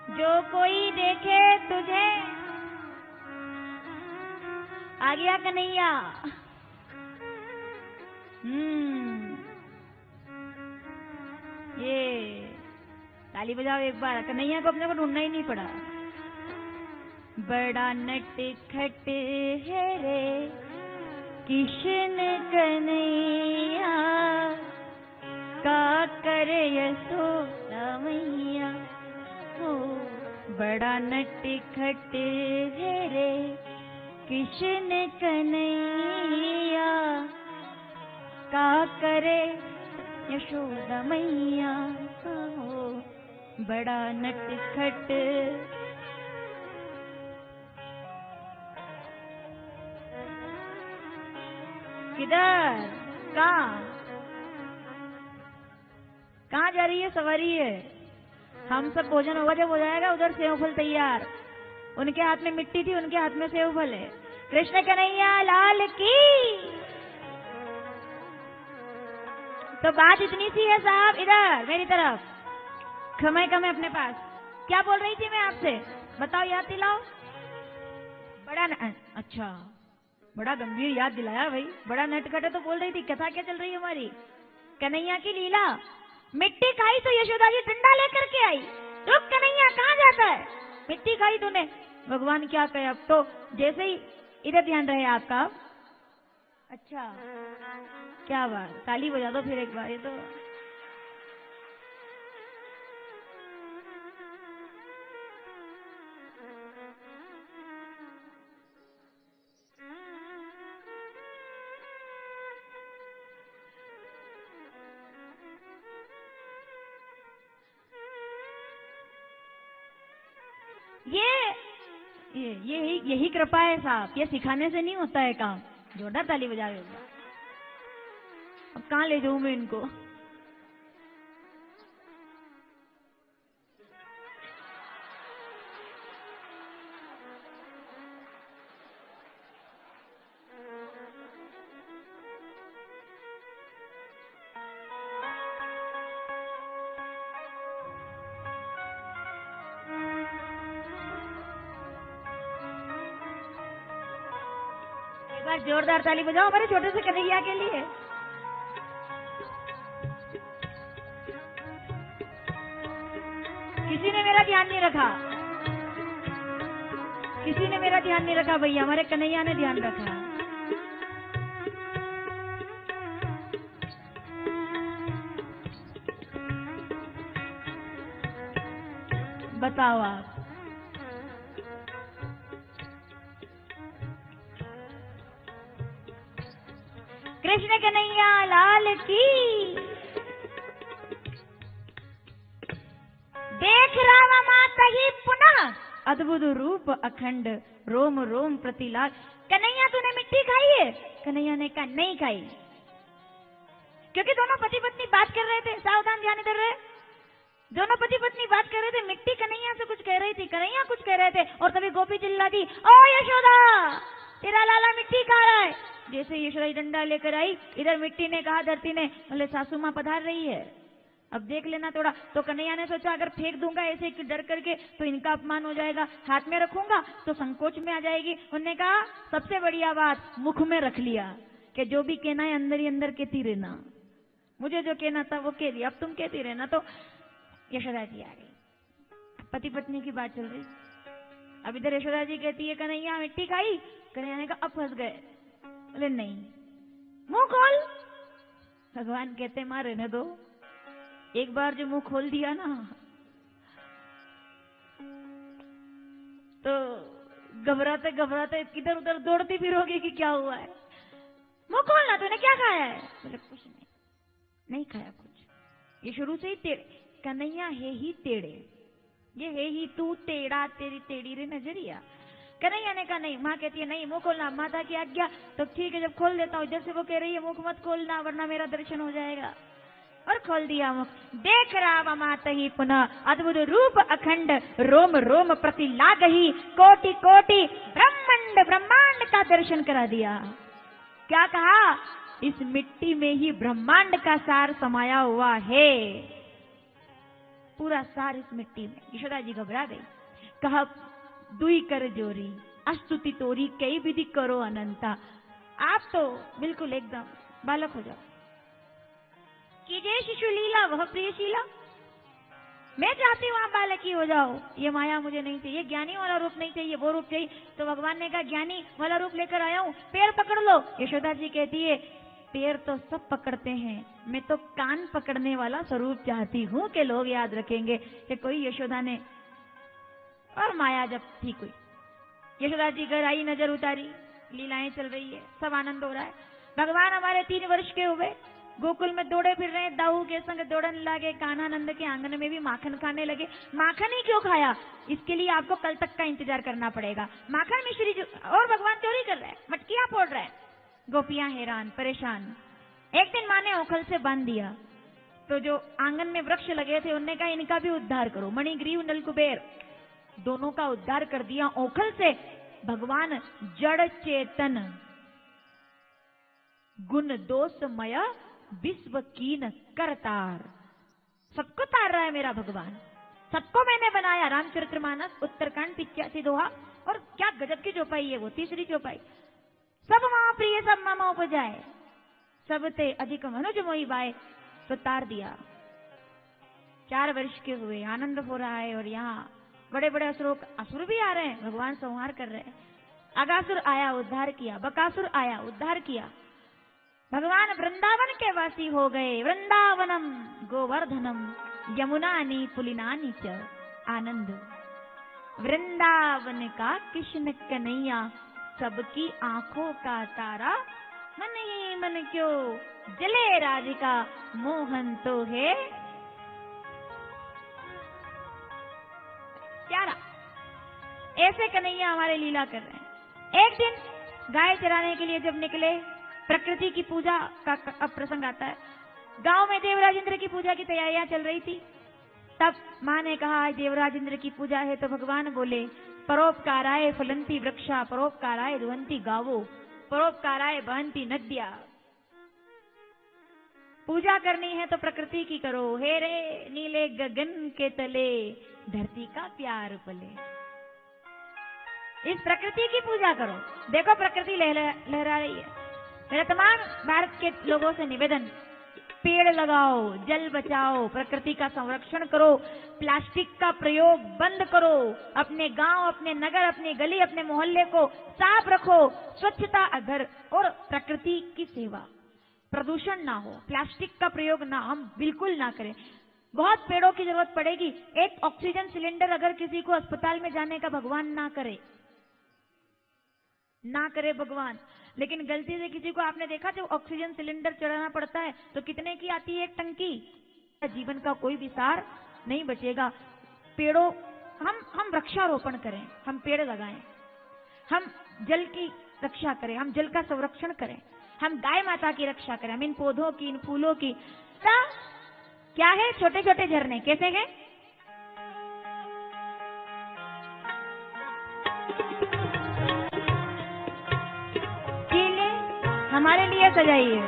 जो कोई देखे तुझे, आ गया कन्हैया। ये ताली बजाओ एक बार, कन्हैया को अपने को ढूंढना ही नहीं पड़ा। बड़ा नटखट है रे कृष्ण कन्हैया। का करे यशोदा मैया, बड़ा नटखट है रे कृष्ण कन्हैया। का करे यशोदा मैया, बड़ा नटखट। किधर कहाँ जा रही है सवारी है? हम सब भोजन होगा जब हो जाएगा, उधर सेव फल तैयार। उनके हाथ में मिट्टी थी, उनके हाथ में सेव फल है। कृष्ण कन्हैया लाल की। तो बात इतनी सी है साहब, इधर मेरी तरफ खमे अपने पास। क्या बोल रही थी मैं आपसे, बताओ याद दिलाओ। अच्छा बड़ा गंभीर याद दिलाया भाई। बड़ा नटखट है तो बोल रही थी, कथा क्या चल रही है हमारी? कन्हैया की लीला। मिट्टी खाई तो यशोदा जी डंडा लेकर के आई। रुक कन्हैया, कहाँ जाता है? मिट्टी खाई तूने, भगवान क्या कहे अब तो। जैसे ही इधर ध्यान रहे आपका। अच्छा क्या बात, ताली बजा दो फिर एक बार। ये तो यही कृपा है साहब, ये सिखाने से नहीं होता है काम। जोरदार ताली बजा रहे हो। अब कहाँ ले जाऊं मैं इनको? बार जोरदार ताली बजाओ हमारे छोटे से कन्हैया के लिए। किसी ने मेरा ध्यान नहीं रखा, किसी ने मेरा ध्यान नहीं रखा भैया, हमारे कन्हैया ने ध्यान रखा। बताओ आप, कृष्ण कन्हैया लाल की। देख रामा माता ही पुनः अद्भुत रूप अखंड रोम रोम प्रतिलाल। कन्हैया तूने मिट्टी खाई है? कन्हैया ने कहा नहीं खाई, क्योंकि दोनों पति पत्नी बात कर रहे थे। सावधान, ध्यान इधर रहे। दोनों पति पत्नी बात कर रहे थे, मिट्टी कन्हैया से कुछ कह रही थी, कन्हैया कुछ कह रहे थे, और तभी गोपी चिल्लाती, ओ यशोदा तेरा लाला मिट्टी खा रहा है। जैसे यशोदा डंडा लेकर आई, इधर मिट्टी ने कहा धरती ने, बोले सासू माँ पधार रही है, अब देख लेना थोड़ा। तो कन्हैया ने सोचा अगर फेंक दूंगा ऐसे डर करके तो इनका अपमान हो जाएगा, हाथ में रखूंगा तो संकोच में आ जाएगी। उन्होंने कहा सबसे बढ़िया बात मुख में रख लिया कि जो भी कहना है अंदर ही अंदर कहती रहना, मुझे जो कहना था वो कह दिया, अब तुम कहती रहना। तो यशोदा जी आ गई, पति पत्नी की बात चल रही। अब इधर यशोदा जी कहती है कन्हैया मिट्टी खाई? कन्हैया ने कहा अब फंस गए। बोले नहीं, मुंह खोल। भगवान कहते मां रहने दो, एक बार जो मुंह खोल दिया ना तो घबराते घबराते इधर उधर दौड़ती फिरोगी कि क्या हुआ है। मुंह खोलना, तूने क्या खाया है? बोले कुछ नहीं, नहीं खाया कुछ। ये शुरू से ही टेढ़े, कन्हैया है ही टेढ़े, ये है ही तू टेढ़ा, तेरी टेढ़ी रे नजरिया। कन्हैया ने कहा नहीं। माँ कहती है नहीं मुंह खोलना, माता की आज्ञा। तो ठीक है जब खोल देता हूँ। जैसे वो कह रही है मुख मत खोलना वरना मेरा दर्शन हो जाएगा, और खोल दिया मुख। देख राम माता ही पुनः अद्भुत रूप अखंड रोम रोम प्रति लाग ही, कोटि कोटि ब्रह्मांड ब्रह्मांड का दर्शन करा दिया। क्या कहा? इस मिट्टी में ही ब्रह्मांड का सार समाया हुआ है, पूरा सार इस मिट्टी में। यशोदा जी घबरा गई, कहा दुई कर जोरी अस्तुति तोरी कई विधि करो अनंता। आप तो बिल्कुल एकदम बालक हो जाओ, कीजिए शिशु लीला वह प्रियशीला। मैं चाहती हूँ आप बालक ही हो जाओ, ये माया मुझे नहीं चाहिए, ज्ञानी वाला रूप नहीं चाहिए, वो रूप चाहिए। तो भगवान ने कहा ज्ञानी वाला रूप लेकर आया हूँ, पैर पकड़ लो। यशोदा जी कहती है पैर तो सब पकड़ते हैं, मैं तो कान पकड़ने वाला स्वरूप चाहती हूँ कि लोग याद रखेंगे कि कोई यशोदा ने। और माया जब ठीक हुई, यशोदा जी घर आई, नजर उतारी, लीलाएं चल रही है, सब आनंद हो रहा है। भगवान हमारे 3 वर्ष के हुए, गोकुल में दौड़े फिर रहे, दाऊ के संग दौड़ने लगे, कान्हा नंद के आंगन में भी माखन खाने लगे। माखन ही क्यों खाया, इसके लिए आपको कल तक का इंतजार करना पड़ेगा। माखन मिश्री और भगवान चोरी कर रहा है, मटकियां फोड़ रहा है। गोपियां हैरान परेशान। एक दिन माँ ने ओखल से बांध दिया, तो जो आंगन में वृक्ष लगे थे उनने कहा इनका भी उद्धार करो। मणिग्रीव नलकुबेर दोनों का उद्धार कर दिया ओखल से। भगवान जड़ चेतन गुण दोषमय विश्व कीन करतार, सबको तार रहा है मेरा भगवान, सबको मैंने बनाया। रामचरितमानस उत्तरकांड 85 दोहा। और क्या गजब की चौपाई है वो, 3री चौपाई। सब माँ प्रिय सब मामा उपजाए, सब ते अधिक मनुज मोहि बाए। तो तार दिया। 4 वर्ष के हुए, आनंद हो रहा है। और यहाँ बड़े बड़े असुर भी आ रहे हैं, भगवान संहार कर रहे हैं। अगासुर आया उद्धार किया, बकासुर आया उद्धार किया। भगवान वृंदावन के वासी हो गए। वृंदावनम गोवर्धनम यमुनानी पुलिनानी च आनंद। वृंदावन का कृष्ण कन्हैया, सबकी आंखों का तारा, मन ही मन क्यों जले राधिका, मोहन तो है प्यारा। ऐसे कन्हैया हमारे लीला कर रहे हैं। एक दिन गाय चराने के लिए जब निकले, प्रकृति की पूजा का अब प्रसंग आता है। गांव में देवराज इंद्र की पूजा की तैयारियां चल रही थी। तब माँ ने कहा आज देवराज इंद्र की पूजा है। तो भगवान बोले परोपकाराय फलंती वृक्षा, परोपकाराय दुहंती गावो, परोपकाराय बहंती नद्या। पूजा करनी है तो प्रकृति की करो। हे रे नीले गगन के तले, धरती का प्यार पले। इस प्रकृति की पूजा करो। देखो प्रकृति लहरा रही है। मेरा तमाम भारत के लोगों से निवेदन, पेड़ लगाओ, जल बचाओ, प्रकृति का संरक्षण करो, प्लास्टिक का प्रयोग बंद करो, अपने गांव, अपने नगर, अपने गली, अपने मोहल्ले को साफ रखो, स्वच्छता अगर और प्रकृति की सेवा, प्रदूषण ना हो, प्लास्टिक का प्रयोग ना, हम बिल्कुल ना करें। बहुत पेड़ों की जरूरत पड़ेगी। एक ऑक्सीजन सिलेंडर अगर किसी को अस्पताल में जाने का भगवान ना करे भगवान, लेकिन गलती से किसी को आपने देखा जब ऑक्सीजन सिलेंडर चढ़ाना पड़ता है तो कितने की आती है एक टंकी? जीवन का कोई विसार नहीं बचेगा। पेड़ों, हम वृक्षारोपण करें, हम पेड़ लगाएं, हम जल की रक्षा करें, हम जल का संरक्षण करें, हम गाय माता की रक्षा करें, हम इन पौधों की, इन फूलों की। क्या है? छोटे छोटे झरने। कैसे है? हमारे लिए सजाई है।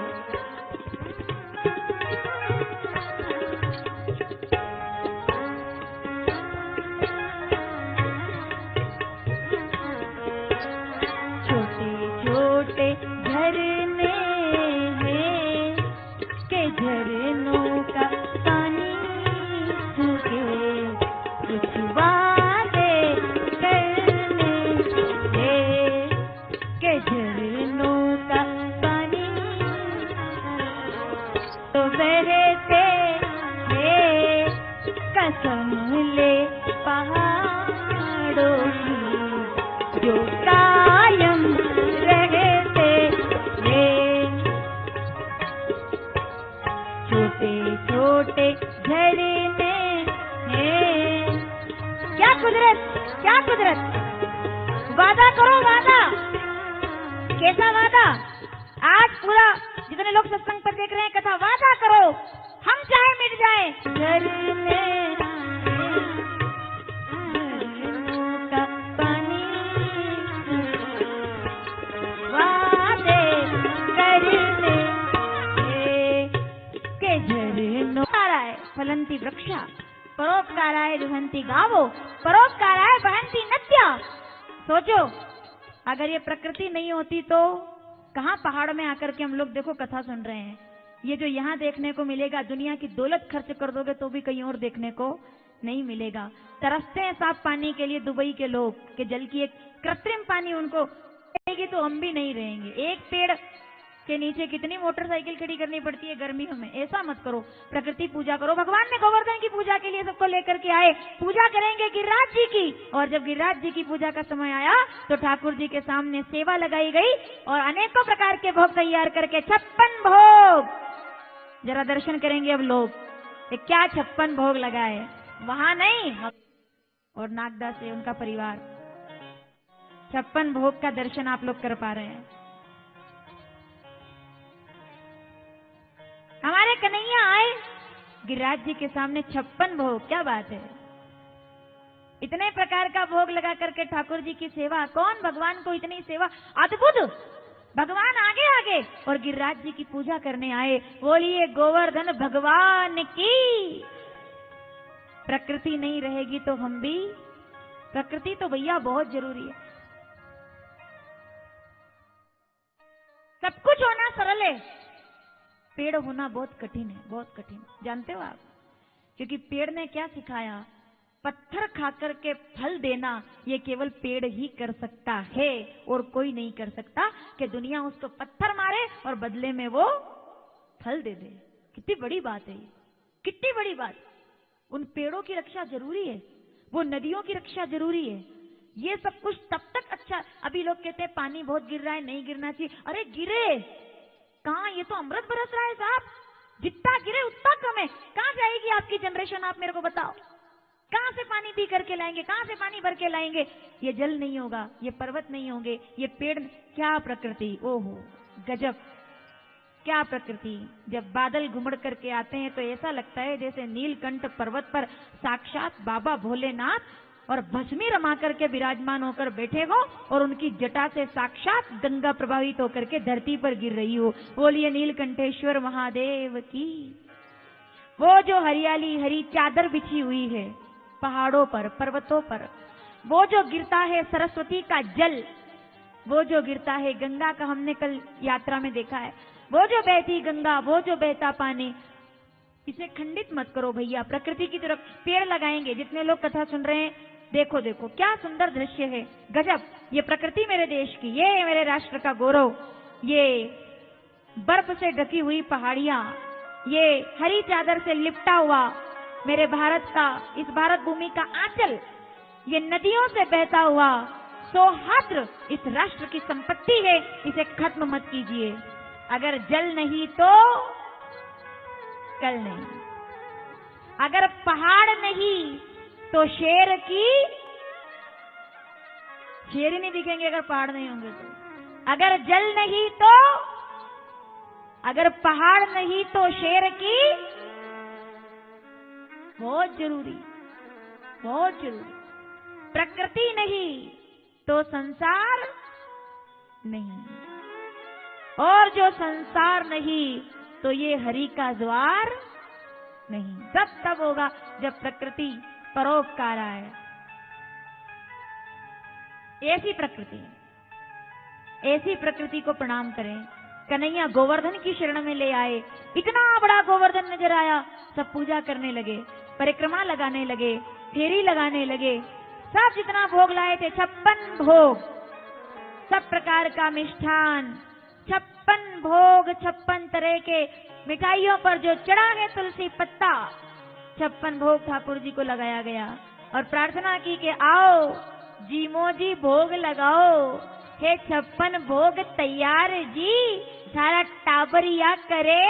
छोटे छोटे झरने हैं के झरनों का पानी सूखे, कुछ वादे करने हैं के झरनों का तो बहते हैं, कसम ले पहाड़ों की जो कायम रहते हैं। छोटे छोटे झरने हैं। क्या कुदरत, क्या कुदरत! वादा करो, वादा। कैसा वादा? आज पूरा जितने लोग सत्संग पर देख रहे हैं कथा, वादा करो हम चाहे मिट जाए, झरने का पानी वादे करने के झरनों है। फलंती वृक्षा परोपकाराय दुहंती गावो, परोपकाराय बहंती नद्या। सोचो अगर ये प्रकृति नहीं होती तो कहाँ पहाड़ में आकर के हम लोग देखो कथा सुन रहे हैं। ये जो यहाँ देखने को मिलेगा, दुनिया की दौलत खर्च कर दोगे तो भी कहीं और देखने को नहीं मिलेगा। तरसते हैं साफ पानी के लिए दुबई के लोग कि जल की एक कृत्रिम पानी उनको मिलेगी तो हम भी नहीं रहेंगे। एक पेड़ के नीचे कितनी मोटरसाइकिल खड़ी करनी पड़ती है गर्मियों में। ऐसा मत करो, प्रकृति पूजा करो। भगवान ने गोवर्धन की पूजा के लिए सबको लेकर के आए, पूजा करेंगे गिरिराज जी की। और जब गिरिराज जी की पूजा का समय आया तो ठाकुर जी के सामने सेवा लगाई गई और अनेकों प्रकार के भोग तैयार करके 56 भोग। जरा दर्शन करेंगे अब लोग क्या 56 भोग लगाए, वहां नहीं और नागदा से उनका परिवार 56 भोग का दर्शन आप लोग कर पा रहे हैं। हमारे कन्हैया आए गिरिराज जी के सामने 56 भोग, क्या बात है! इतने प्रकार का भोग लगा करके ठाकुर जी की सेवा। कौन भगवान को इतनी सेवा, अद्भुत! भगवान आगे आगे और गिरिराज जी की पूजा करने आए। बोलिए गोवर्धन भगवान की। प्रकृति नहीं रहेगी तो हम भी, प्रकृति तो भैया बहुत जरूरी है। सब कुछ होना सरल है, पेड़ होना बहुत कठिन है, बहुत कठिन। जानते हो आप, क्योंकि पेड़ ने क्या सिखाया? पत्थर खाकर के फल देना ये केवल पेड़ ही कर सकता है और कोई नहीं कर सकता कि दुनिया उसको पत्थर मारे और बदले में वो फल दे दे। कितनी बड़ी बात है ये, कितनी बड़ी बात। उन पेड़ों की रक्षा जरूरी है, वो नदियों की रक्षा जरूरी है। ये सब कुछ तब तक अच्छा। अभी लोग कहते हैं पानी बहुत गिर रहा है, नहीं गिरना चाहिए। अरे गिरे कहाँ, ये तो अमृत बरस रहा है साहब। जितना गिरे उतना कम है। कहाँ जाएगी आपकी जनरेशन, आप मेरे को बताओ। कहां से पानी पी करके लाएंगे, कहां से पानी भर के लाएंगे? ये जल नहीं होगा, ये पर्वत नहीं होंगे, ये पेड़। क्या प्रकृति, ओहो गजब, क्या प्रकृति। जब बादल घुमड़ करके आते हैं तो ऐसा लगता है जैसे नीलकंठ पर्वत पर साक्षात बाबा भोलेनाथ और भस्मी रमा करके विराजमान होकर बैठे हो और उनकी जटा से साक्षात गंगा प्रभावित होकर के धरती पर गिर रही हो। बोलिए नीलकंठेश्वर महादेव की। वो जो हरियाली, हरी चादर बिछी हुई है पहाड़ों पर, पर्वतों पर, वो जो गिरता है सरस्वती का जल, वो जो गिरता है गंगा का, हमने कल यात्रा में देखा है, वो जो बहती गंगा, वो जो बहता पानी, इसे खंडित मत करो भैया। प्रकृति की तरफ पेड़ लगाएंगे। जितने लोग कथा सुन रहे हैं, देखो देखो क्या सुंदर दृश्य है, गजब। ये प्रकृति मेरे देश की, ये मेरे राष्ट्र का गौरव, ये बर्फ से ढकी हुई पहाड़ियां, ये हरी चादर से लिपटा हुआ मेरे भारत का, इस भारत भूमि का आंचल, ये नदियों से बहता हुआ सौहार्द इस राष्ट्र की संपत्ति है, इसे खत्म मत कीजिए। अगर जल नहीं तो कल नहीं, अगर पहाड़ नहीं तो शेर की, शेर ही नहीं दिखेंगे अगर पहाड़ नहीं होंगे तो। अगर जल नहीं तो, अगर पहाड़ नहीं तो शेर की, बहुत जरूरी, बहुत जरूरी। प्रकृति नहीं तो संसार नहीं, और जो संसार नहीं तो ये हरि का द्वार नहीं। सब तब होगा जब प्रकृति परोपकार आए। ऐसी प्रकृति, ऐसी प्रकृति को प्रणाम करें। कन्हैया गोवर्धन की शरण में ले आए, इतना बड़ा गोवर्धन नजर आया, सब पूजा करने लगे, परिक्रमा लगाने लगे, फेरी लगाने लगे। सब जितना भोग लाए थे, 56 भोग, सब प्रकार का मिष्ठान, 56 भोग, 56 तरह के मिठाइयों पर जो चढ़ा है तुलसी पत्ता, 56 भोग ठाकुर जी को लगाया गया और प्रार्थना की कि आओ जीमो जी भोग लगाओ, हे 56 भोग तैयार जी, सारा टाबरिया करे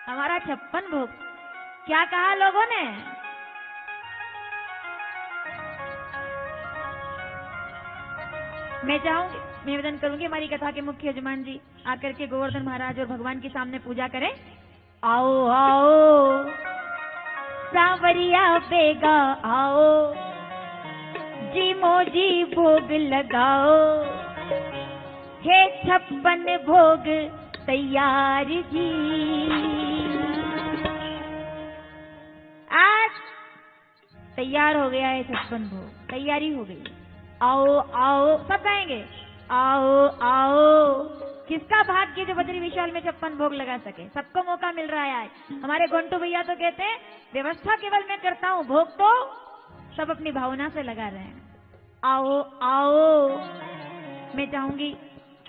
हमारा 56 भोग। क्या कहा लोगों ने? मैं चाहूंगी, निवेदन करूंगी हमारी कथा के मुख्य यजमान जी आकर के गोवर्धन महाराज और भगवान के सामने पूजा करें। आओ आओ सांवरिया बेगा आओ, जीमो जी भोग लगाओ, हे 56 भोग तैयार जी। आज तैयार हो गया है 56 भोग, तैयारी हो गई। आओ आओ, सब गाएंगे, आओ आओ। किसका भाग्य जो बद्री विशाल में 56 भोग लगा सके? सबको मौका मिल रहा है आज। हमारे गोंटू भैया तो कहते हैं व्यवस्था केवल मैं करता हूँ, भोग तो सब अपनी भावना से लगा रहे हैं। आओ आओ। मैं चाहूंगी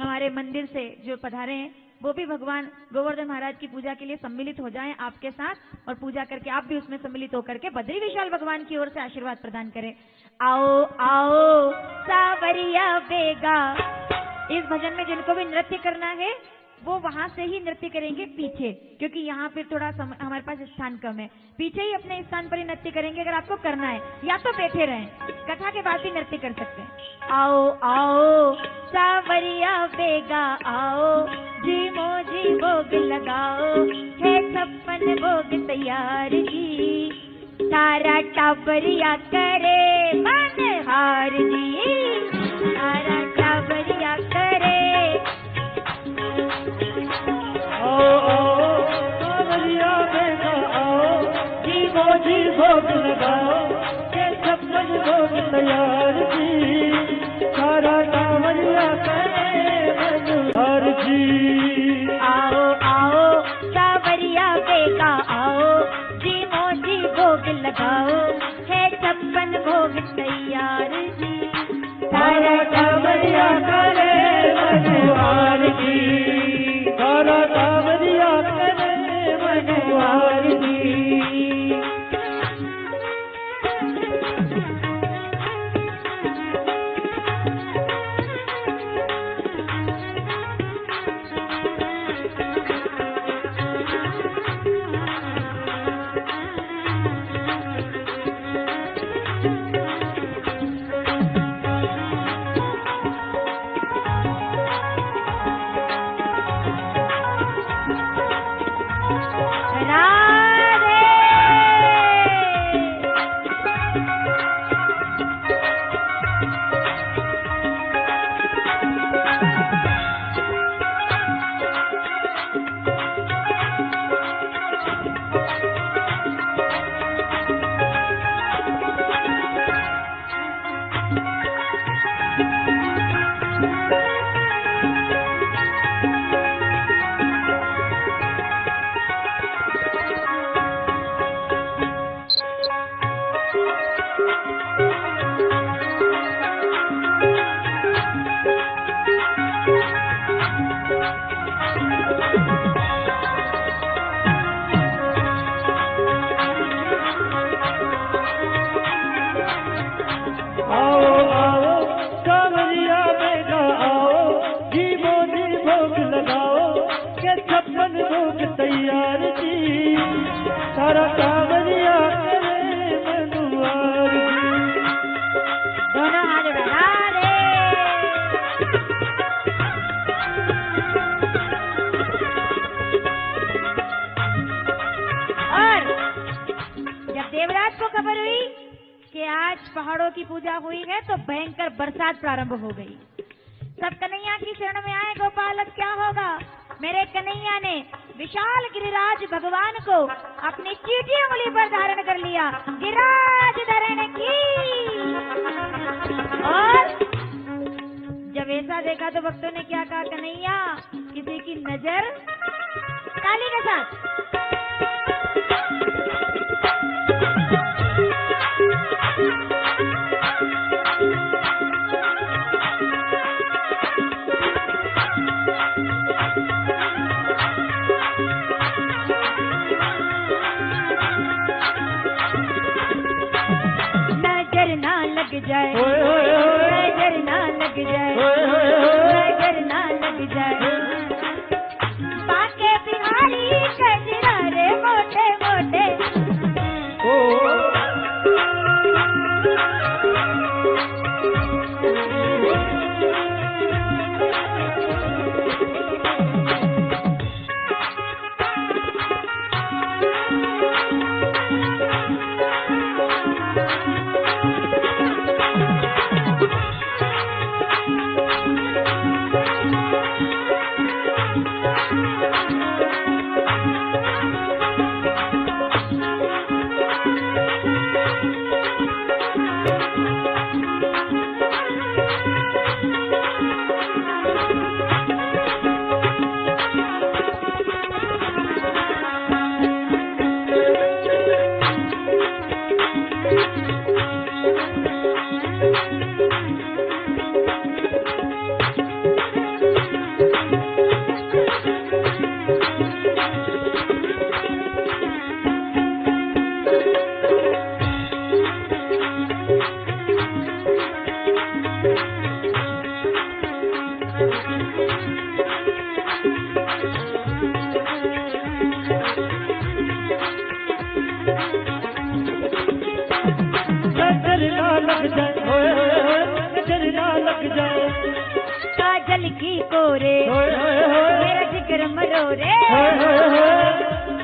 हमारे मंदिर से जो पधारे हैं वो भी भगवान गोवर्धन महाराज की पूजा के लिए सम्मिलित हो जाएं आपके साथ, और पूजा करके आप भी उसमें सम्मिलित होकर के बद्री विशाल भगवान की ओर से आशीर्वाद प्रदान करें। आओ आओ सावरिया बेगा। इस भजन में जिनको भी नृत्य करना है वो वहां से ही नृत्य करेंगे पीछे, क्योंकि यहाँ पे थोड़ा हमारे पास स्थान कम है। पीछे ही अपने स्थान पर ही नृत्य करेंगे अगर आपको करना है, या तो बैठे रहें, कथा के बाद भी नृत्य कर सकते हैं। आओ आओ सावरिया बेगा आओ, जीमो जी भोग लगाओ, है 56 भोग तैयार जी, सारा टाबरिया करे मनहार जी, सारा टाबरिया करे। सावरिया बेगा आओ, जीमो जी भोग लगाओ, ये 56 भोग तैयार जी, सारा सावरिया करे मनहार जी। आओ आओ सावरिया बेगा आओ, जीमो जी भोग लगाओ, है 56 भोग तैयार जी, सारा सावरिया करे मनहार जी, सारा सावरिया करे मनहार जी। तैयार जी सारा कांवरिया करे मनुआर जी। दोनों हाथ बढ़ा रे। और जब देवराज को खबर हुई कि आज पहाड़ों की पूजा हुई है तो भयंकर बरसात प्रारंभ हो गई। सब कन्हैया की शरण में आए। गोपाल अब क्या होगा? मेरे कन्हैया ने विशाल गिरिराज भगवान को अपनी चीटी उंगली पर धारण कर लिया। गिरिराज धारण की। और जब ऐसा देखा तो भक्तों ने क्या कहा? कन्हैया किसी की नजर ताली के साथ। जाए नजर ना लग जाए, नजर ना लग जाए। बाके बिहारी कजरा रे मोटे मोटे। काजल की कोरे मेरा जिगर मरो रे।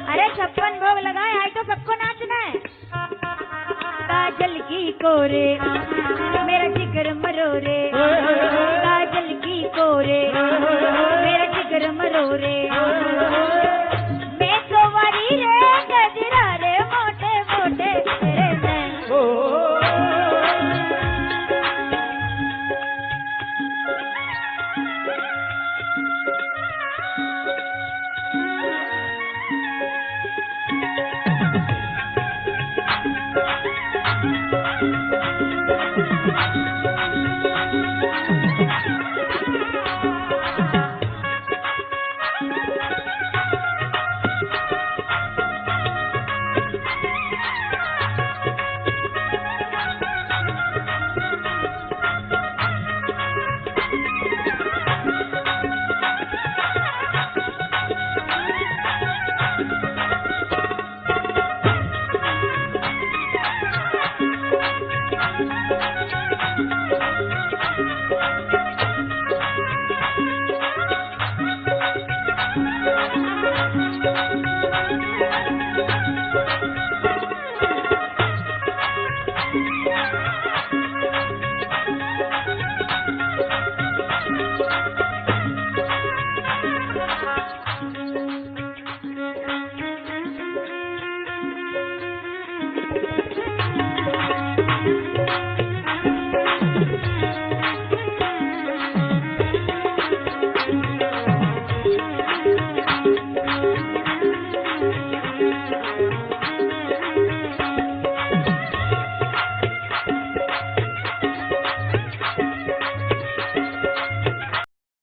अरे 56 भोग लगाए, आज तो सबको नाचना है। काजल की कोरे मेरा जिगर मरो रे, काजल की कोरे मेरा जिगर मरो रे।